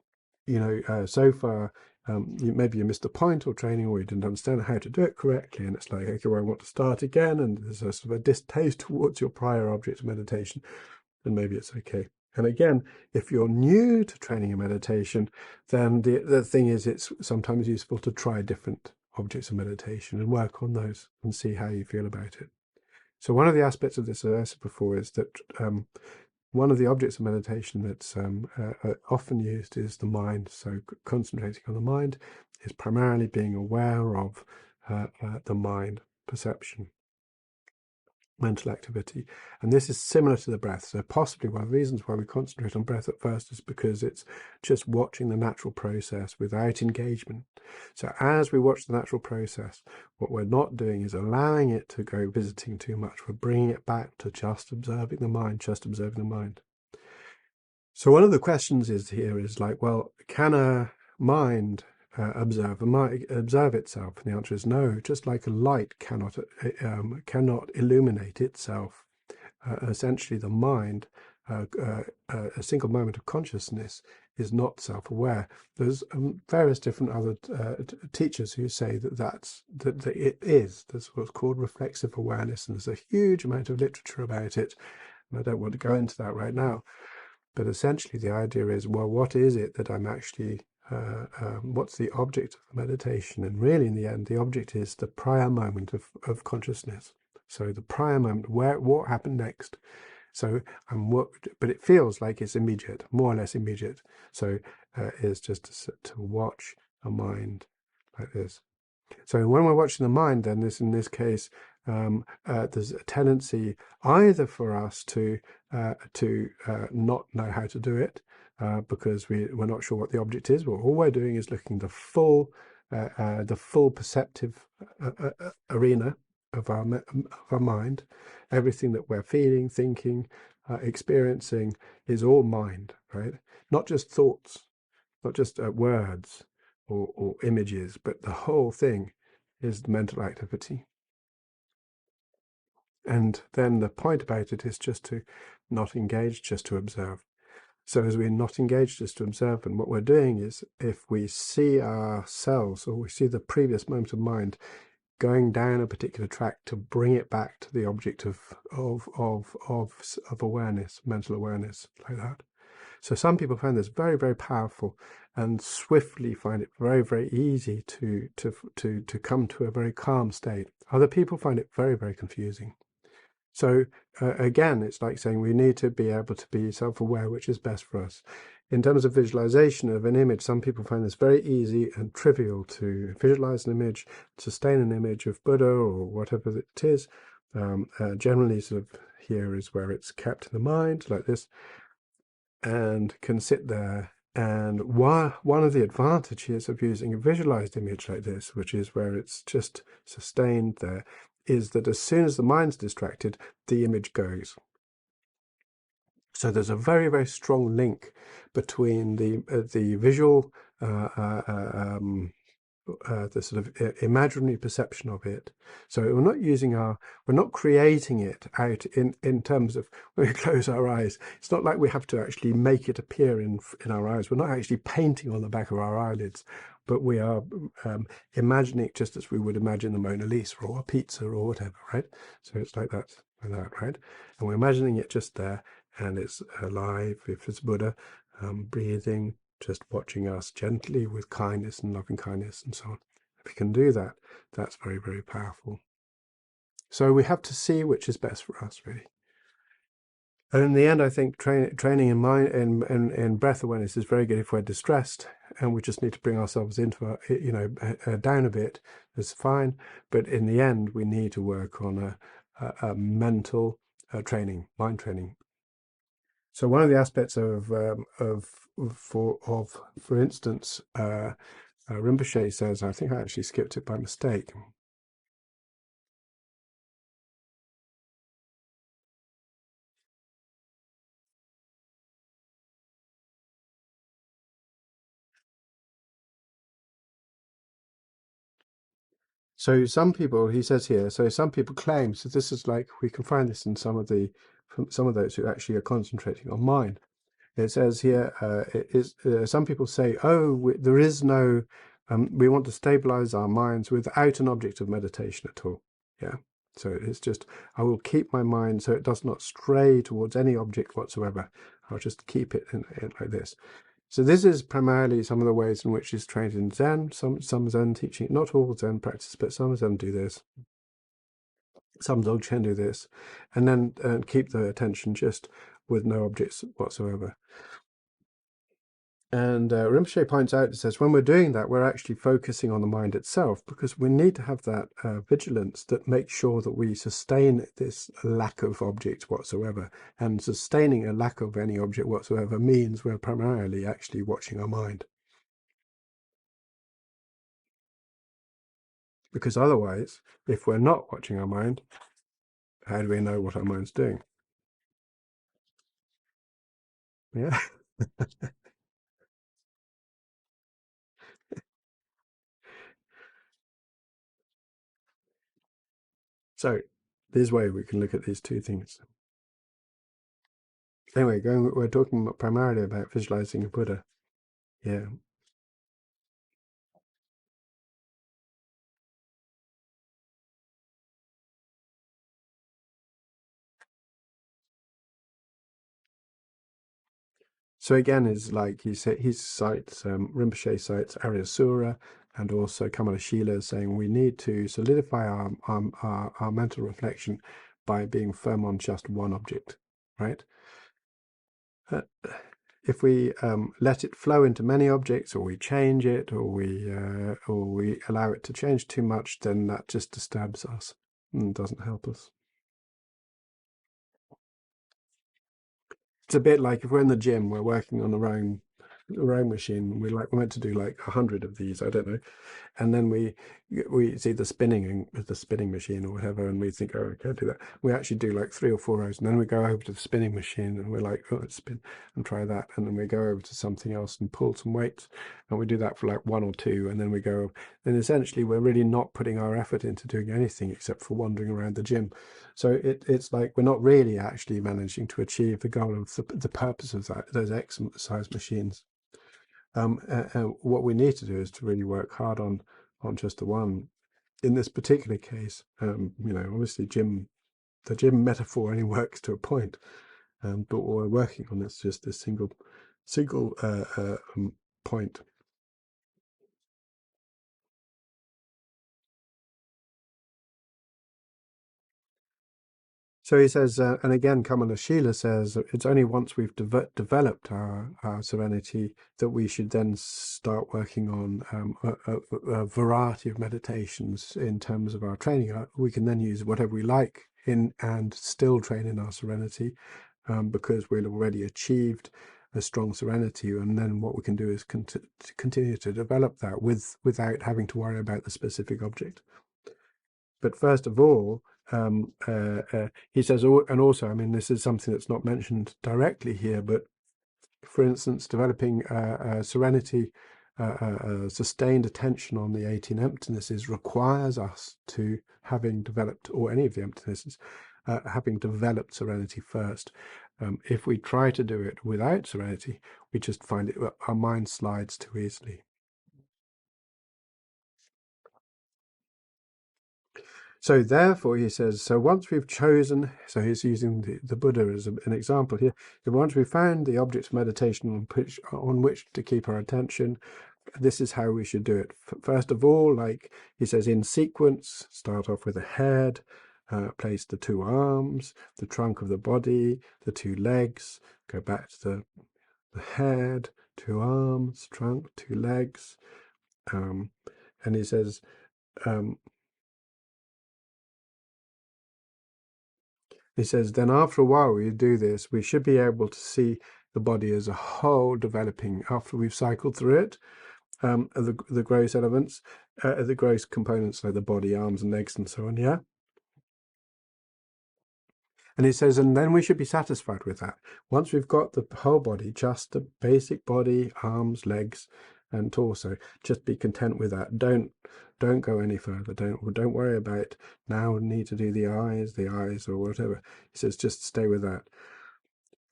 so far, maybe you missed the point or training, or you didn't understand how to do it correctly, and it's like, okay, well, I want to start again, and there's a sort of a distaste towards your prior object of meditation, then maybe it's okay. And again, if you're new to training in meditation, then the thing is, it's sometimes useful to try different objects of meditation and work on those and see how you feel about it. So one of the aspects of this, as I said before, is that one of the objects of meditation that's often used is the mind. So concentrating on the mind is primarily being aware of the mind perception, mental activity. And this is similar to the breath. So possibly one of the reasons why we concentrate on breath at first is because it's just watching the natural process without engagement. So as we watch the natural process, what we're not doing is allowing it to go visiting too much. We're bringing it back to just observing the mind, So one of the questions here is like, well, can a mind observe itself? And the answer is no. Just like a light cannot illuminate itself, essentially the mind, a single moment of consciousness, is not self-aware. There's various different other teachers who say that it is. That's what's called reflexive awareness, and there's a huge amount of literature about it. And I don't want to go into that right now. But essentially the idea is, well, what is it that I'm actually, what's the object of the meditation? And really in the end, the object is the prior moment of consciousness. So the prior moment, what happened next? So but it feels like it's immediate, more or less immediate. So it's just to watch a mind like this. So when we're watching the mind, then in this case, there's a tendency either for us to not know how to do it because we're not sure what the object is. Well, all we're doing is looking the full perceptive arena of our mind. Everything that we're feeling, thinking, experiencing is all mind, right? Not just thoughts, not just words or images, but the whole thing is the mental activity. And then the point about it is just to not engage, just to observe. So as we're not engaged, just to observe, and what we're doing is, if we see ourselves, or we see the previous moment of mind going down a particular track, to bring it back to the object of awareness, mental awareness, like that. So some people find this very, very powerful, and swiftly find it very, very easy to come to a very calm state. Other people find it very, very confusing. So again, it's like saying we need to be able to be self-aware, which is best for us. In terms of visualization of an image, some people find this very easy and trivial to visualize an image, sustain an image of Buddha or whatever it is. Generally, sort of here is where it's kept in the mind, like this, and can sit there. And one of the advantages of using a visualized image like this, which is where it's just sustained there, is that as soon as the mind's distracted, the image goes. So there's a very, very strong link between the visual, the sort of imaginary perception of it. So we're not we're not creating it out in terms of when we close our eyes. It's not like we have to actually make it appear in our eyes. We're not actually painting on the back of our eyelids, but we are imagining it just as we would imagine the Mona Lisa or a pizza or whatever, right? So it's like that, right? And we're imagining it just there, and it's alive. If it's Buddha, breathing, just watching us gently with kindness and loving kindness and so on. If we can do that, that's very, very powerful. So we have to see which is best for us, really. And in the end, I think training in mind and breath awareness is very good if we're distressed and we just need to bring ourselves into down a bit. That's fine. But in the end, we need to work on a mental training, mind training. So one of the aspects for instance, Rinpoche says, I think I actually skipped it by mistake. So some people, he says here, so some people claim, so this is like, we can find this in some of those who actually are concentrating on mind. It says here, some people say, there is no, we want to stabilize our minds without an object of meditation at all. Yeah. So it's just, I will keep my mind so it does not stray towards any object whatsoever. I'll just keep it in like this. So this is primarily some of the ways in which it's trained in Zen. Some Zen teaching, not all Zen practice, but some Zen do this. Some Dzogchen do this, and then keep the attention just with no objects whatsoever. And Rinpoche points out, it says, when we're doing that, we're actually focusing on the mind itself, because we need to have that vigilance that makes sure that we sustain this lack of object whatsoever. And sustaining a lack of any object whatsoever means we're primarily actually watching our mind. Because otherwise, if we're not watching our mind, how do we know what our mind's doing? Yeah. So this way we can look at these two things. Anyway, we're talking primarily about visualizing a Buddha. Yeah. So again, is like he cites Rinpoche cites Aryasura and also Kamalashila, saying we need to solidify our mental reflection by being firm on just one object, right? If we let it flow into many objects, or we change it, or we allow it to change too much, then that just disturbs us and doesn't help us. It's a bit like if we're in the gym, we're working on our own rowing machine. We're meant to do like 100 of these. I don't know. And then we see the spinning machine or whatever, and we think, oh, okay, do that. We actually do like 3 or 4 rows, and then we go over to the spinning machine, and we're like, oh, let's spin and try that, and then we go over to something else and pull some weights, and we do that for like 1 or 2, and then we go. Then essentially, we're really not putting our effort into doing anything except for wandering around the gym. So it's like we're not really actually managing to achieve the goal of the purpose of those exercise machines. What we need to do is to really work hard on just the one. In this particular case, obviously the gym metaphor only works to a point, but what we're working on is just this single point. So he says, and again, Kamala Sheila says, it's only once we've developed our serenity that we should then start working on a variety of meditations in terms of our training. We can then use whatever we like and still train in our serenity, because we've already achieved a strong serenity. And then what we can do is continue to develop that without having to worry about the specific object. But first of all, he says, and also, I mean, this is something that's not mentioned directly here, but for instance, developing serenity, sustained attention on the 18 emptinesses requires us to, having developed, or any of the emptinesses, having developed serenity first. If we try to do it without serenity, we just find it, our mind slides too easily. So therefore, he says, so once we've chosen, so he's using the Buddha as an example here, so once we've found the object of meditation on which to keep our attention, this is how we should do it. First of all, like he says, in sequence, start off with the head, place the 2 arms, the trunk of the body, the 2 legs, go back to the head, 2 arms, trunk, 2 legs, and he says, then after a while we do this, we should be able to see the body as a whole developing after we've cycled through it, the gross elements, the gross components like the body, arms and legs and so on, yeah? And he says, and then we should be satisfied with that. Once we've got the whole body, just the basic body, arms, legs, and torso, just be content with that. Don't go any further. Don't worry about now need to do the eyes or whatever. He says, just stay with that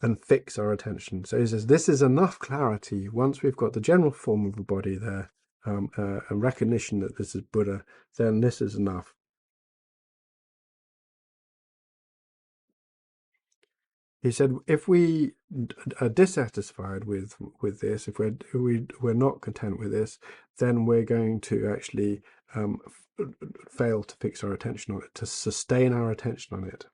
and fix our attention. So he says, this is enough clarity. Once we've got the general form of the body there, a recognition that this is Buddha, then this is enough. He said, if we are dissatisfied with this, if we're not content with this, then we're going to actually fail to fix our attention on it, to sustain our attention on it.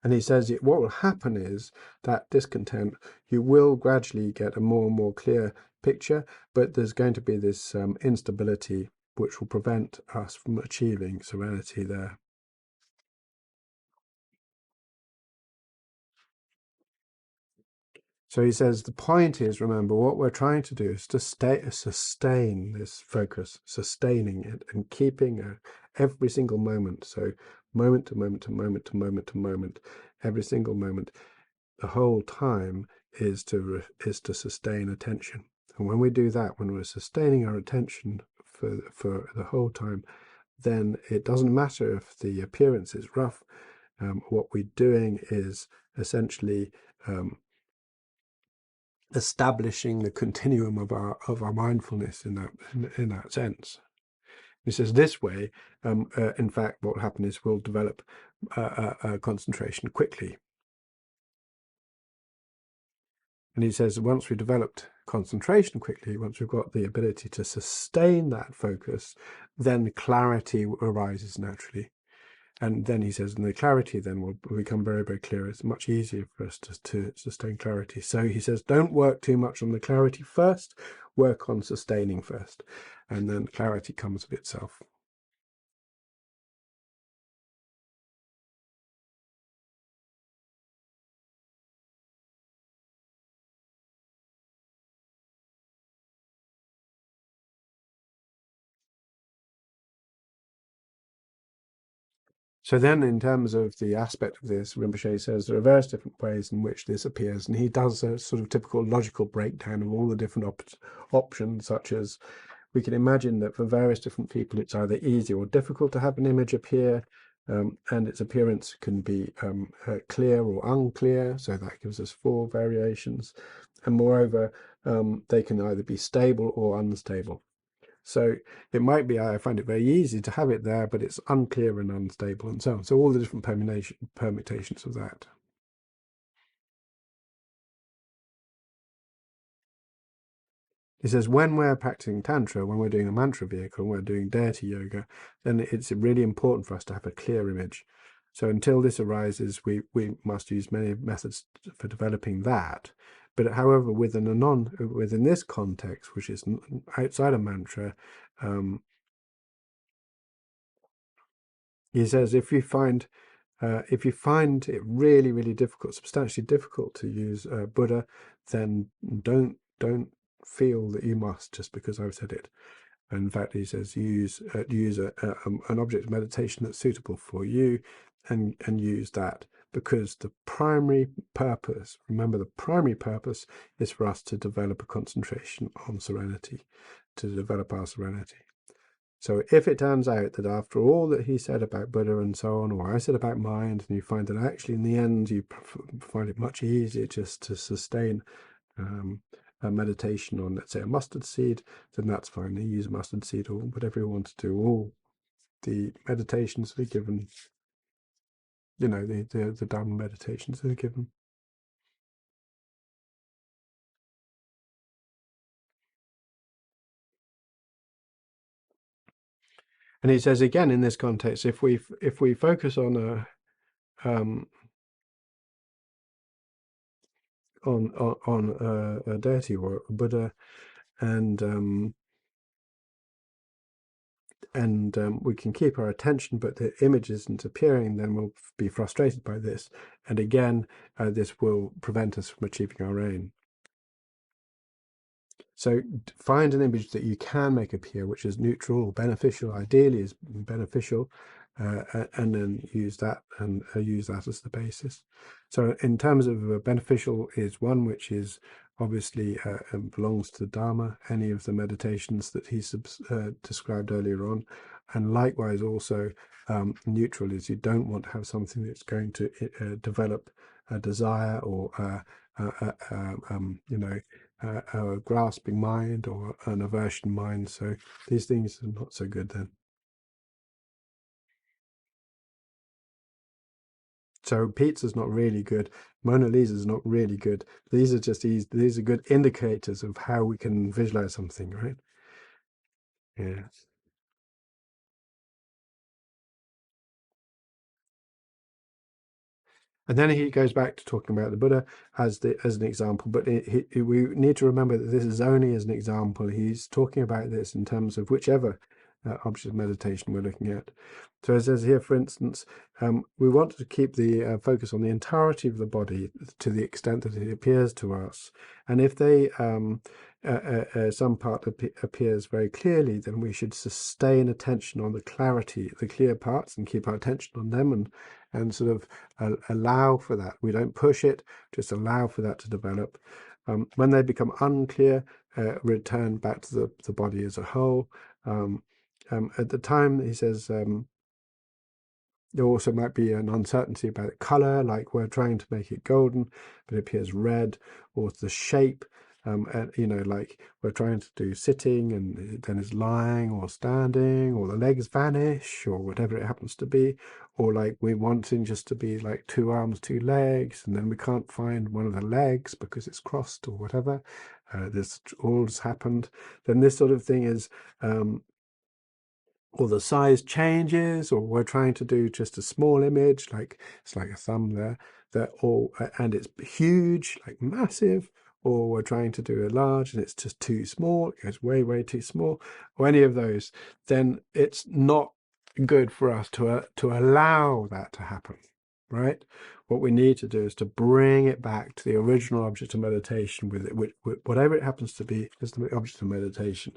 And he says what will happen is that discontent, you will gradually get a more and more clear picture, but there's going to be this instability which will prevent us from achieving serenity there. So he says the point is, remember, what we're trying to do is to sustain this focus, sustaining it and keeping every single moment. So moment to moment to moment to moment to moment, every single moment, the whole time is to sustain attention. And when we do that, when we're sustaining our attention for the whole time, then it doesn't matter if the appearance is rough. What we're doing is essentially establishing the continuum of our mindfulness in that sense. He says this way, in fact, what will happen is we'll develop concentration quickly. And he says once we developed concentration quickly, once we've got the ability to sustain that focus, then clarity arises naturally. And then he says, and the clarity then will become very, very clear. It's much easier for us to sustain clarity. So he says, don't work too much on the clarity first, work on sustaining first. And then clarity comes of itself. So then, in terms of the aspect of this, Rinpoche says there are various different ways in which this appears, and he does a sort of typical logical breakdown of all the different options, such as we can imagine that for various different people it's either easy or difficult to have an image appear, and its appearance can be clear or unclear, so that gives us 4 variations, and moreover they can either be stable or unstable. So it might be I find it very easy to have it there, but it's unclear and unstable and so on. So all the different permutations of that. He says when we're practicing Tantra, when we're doing a mantra vehicle, when we're doing deity yoga, then it's really important for us to have a clear image. So until this arises, we must use many methods for developing that. But however, within this context, which is outside of mantra, he says if you find it really, really difficult, substantially difficult to use Buddha, then don't feel that you must just because I've said it. And in fact, he says use an object of meditation that's suitable for you, and use that, because the primary purpose, remember, the primary purpose is for us to develop a concentration on serenity, to develop our serenity. So if it turns out that after all that he said about Buddha and so on, or I said about mind, and you find that actually in the end you find it much easier just to sustain a meditation on, let's say, a mustard seed, then that's fine. You use mustard seed or whatever you want to do. All the meditations that are given, the Dhamma meditations that are given. And he says again in this context, if we focus on a deity or a Buddha, and we can keep our attention, but the image isn't appearing, then we'll be frustrated by this. And again, this will prevent us from achieving our aim. So find an image that you can make appear, which is neutral or beneficial, ideally is beneficial, and then use that as the basis. So in terms of beneficial is one which is obviously belongs to the Dharma, any of the meditations that he described earlier on, and likewise also neutral is you don't want to have something that's going to develop a desire or a grasping mind or an aversion mind. So these things are not so good then. So pizza's not really good. Mona Lisa's not really good. These are good indicators of how we can visualize something, right? Yeah. And then he goes back to talking about the Buddha as an example, but we need to remember that this is only as an example. He's talking about this in terms of whichever object of meditation we're looking at. So it says here, for instance, we want to keep the focus on the entirety of the body to the extent that it appears to us. And if some part appears very clearly, then we should sustain attention on the clarity, the clear parts, and keep our attention on them, and sort of allow for that. We don't push it, just allow for that to develop. When they become unclear, return back to the body as a whole. At the time, he says, there also might be an uncertainty about color, like we're trying to make it golden, but it appears red, or the shape, like we're trying to do sitting and then it's lying or standing, or the legs vanish, or whatever it happens to be, or like we're wanting just to be like 2 arms, 2 legs, and then we can't find one of the legs because it's crossed or whatever. This all has happened. Then this sort of thing is or the size changes, or we're trying to do just a small image, like it's like a thumb there, and it's huge, like massive, or we're trying to do a large and it's just too small, it goes way, way too small, or any of those, then it's not good for us to allow that to happen, right? What we need to do is to bring it back to the original object of meditation, with whatever it happens to be as the object of meditation,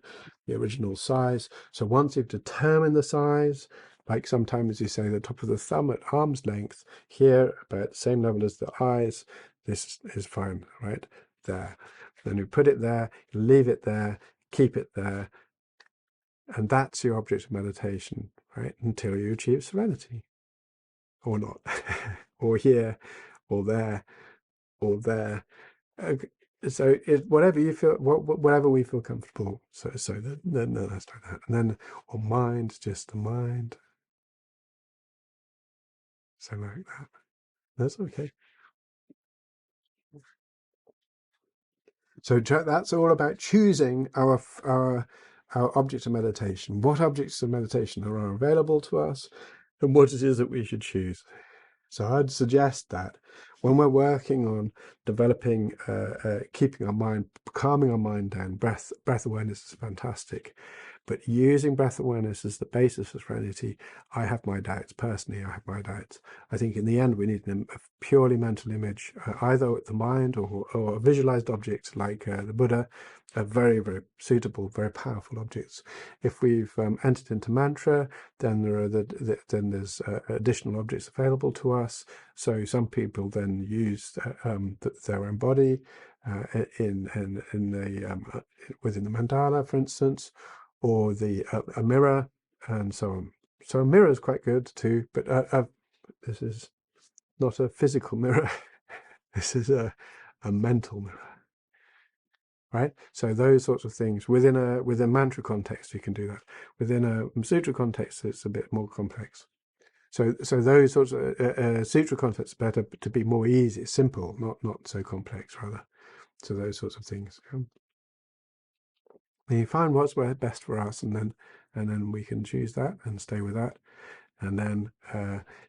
the original size. So once you've determined the size, Like sometimes you say the top of the thumb at arm's length, here about the same level as the eyes, this is fine, right? There. Then you put it there, leave it there, keep it there, and that's your object of meditation, right? Until you achieve serenity. Or not. Or here, or there, or there. Okay. So whatever you feel, whatever we feel comfortable. So then that's like that. And then, or mind, just the mind. So like that. That's okay. So that's all about choosing our object of meditation. What objects of meditation are available to us, and what it is that we should choose. So I'd suggest that when we're working on developing, keeping our mind, calming our mind down, breath awareness is fantastic. But using breath awareness as the basis for serenity, I have my doubts. Personally, I have my doubts. I think in the end, we need a purely mental image, either the mind or a visualized object like the Buddha, are very, very suitable, very powerful objects. If we've entered into mantra, then there's additional objects available to us. So some people then use their own body within the mandala, for instance, or a mirror, and so on. So a mirror is quite good too, but this is not a physical mirror. This is a mental mirror, right? So those sorts of things within a mantra context, you can do that. Within a sutra context, it's a bit more complex. So those sorts of sutra contexts are better to be more easy, simple, not so complex, rather. So those sorts of things. And you find what's best for us, and then we can choose that and stay with that. And then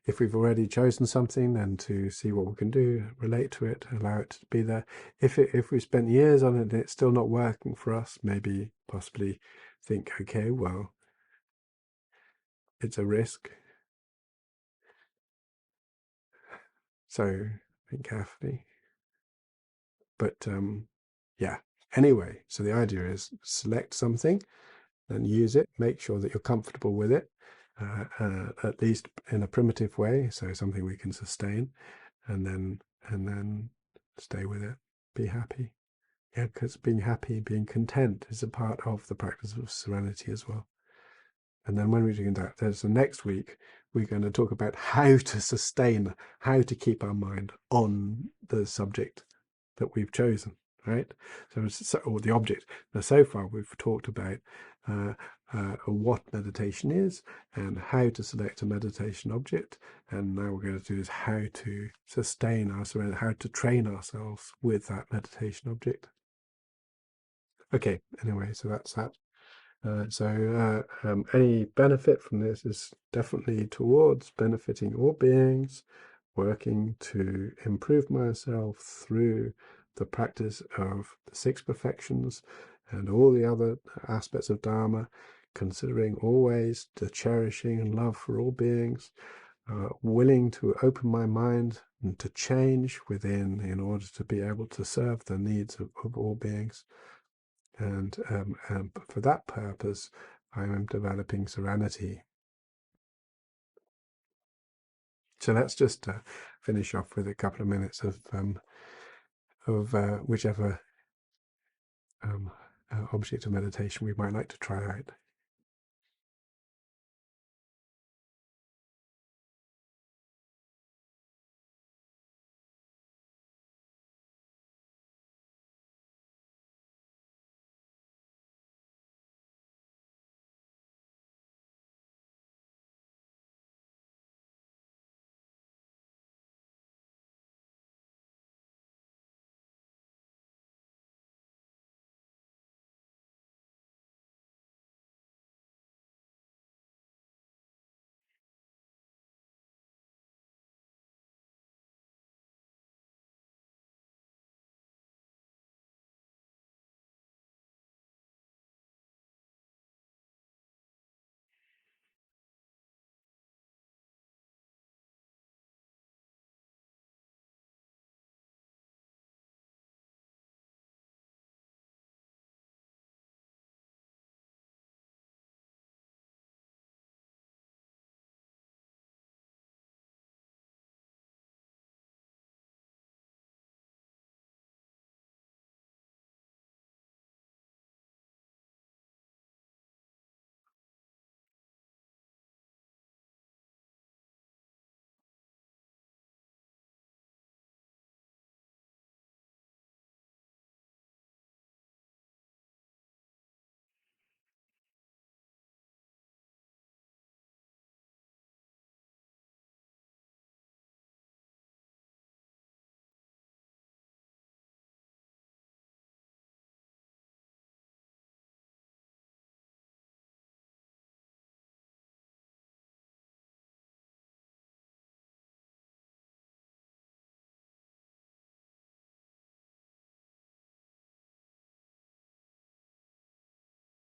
if we've already chosen something, then to see what we can do, relate to it, allow it to be there. If we've spent years on it and it's still not working for us, maybe possibly think, okay, well, it's a risk. So think carefully. But yeah, anyway, so the idea is select something and use it, make sure that you're comfortable with it, at least in a primitive way, so something we can sustain, and then stay with it, be happy. Yeah, because being happy, being content is a part of the practice of serenity as well. And then when we're doing that, there's the next week, we're going to talk about how to sustain, how to keep our mind on the subject that we've chosen, right? Or the object. Now, so far we've talked about what meditation is and how to select a meditation object. And now we're going to do is how to sustain our serenity, how to train ourselves with that meditation object. Okay, anyway, so that's that. Any benefit from this is definitely towards benefiting all beings, working to improve myself through the practice of the six perfections and all the other aspects of Dharma, considering always the cherishing and love for all beings, willing to open my mind and to change within in order to be able to serve the needs of all beings. And for that purpose, I am developing serenity. So let's just finish off with a couple of minutes of whichever object of meditation we might like to try out.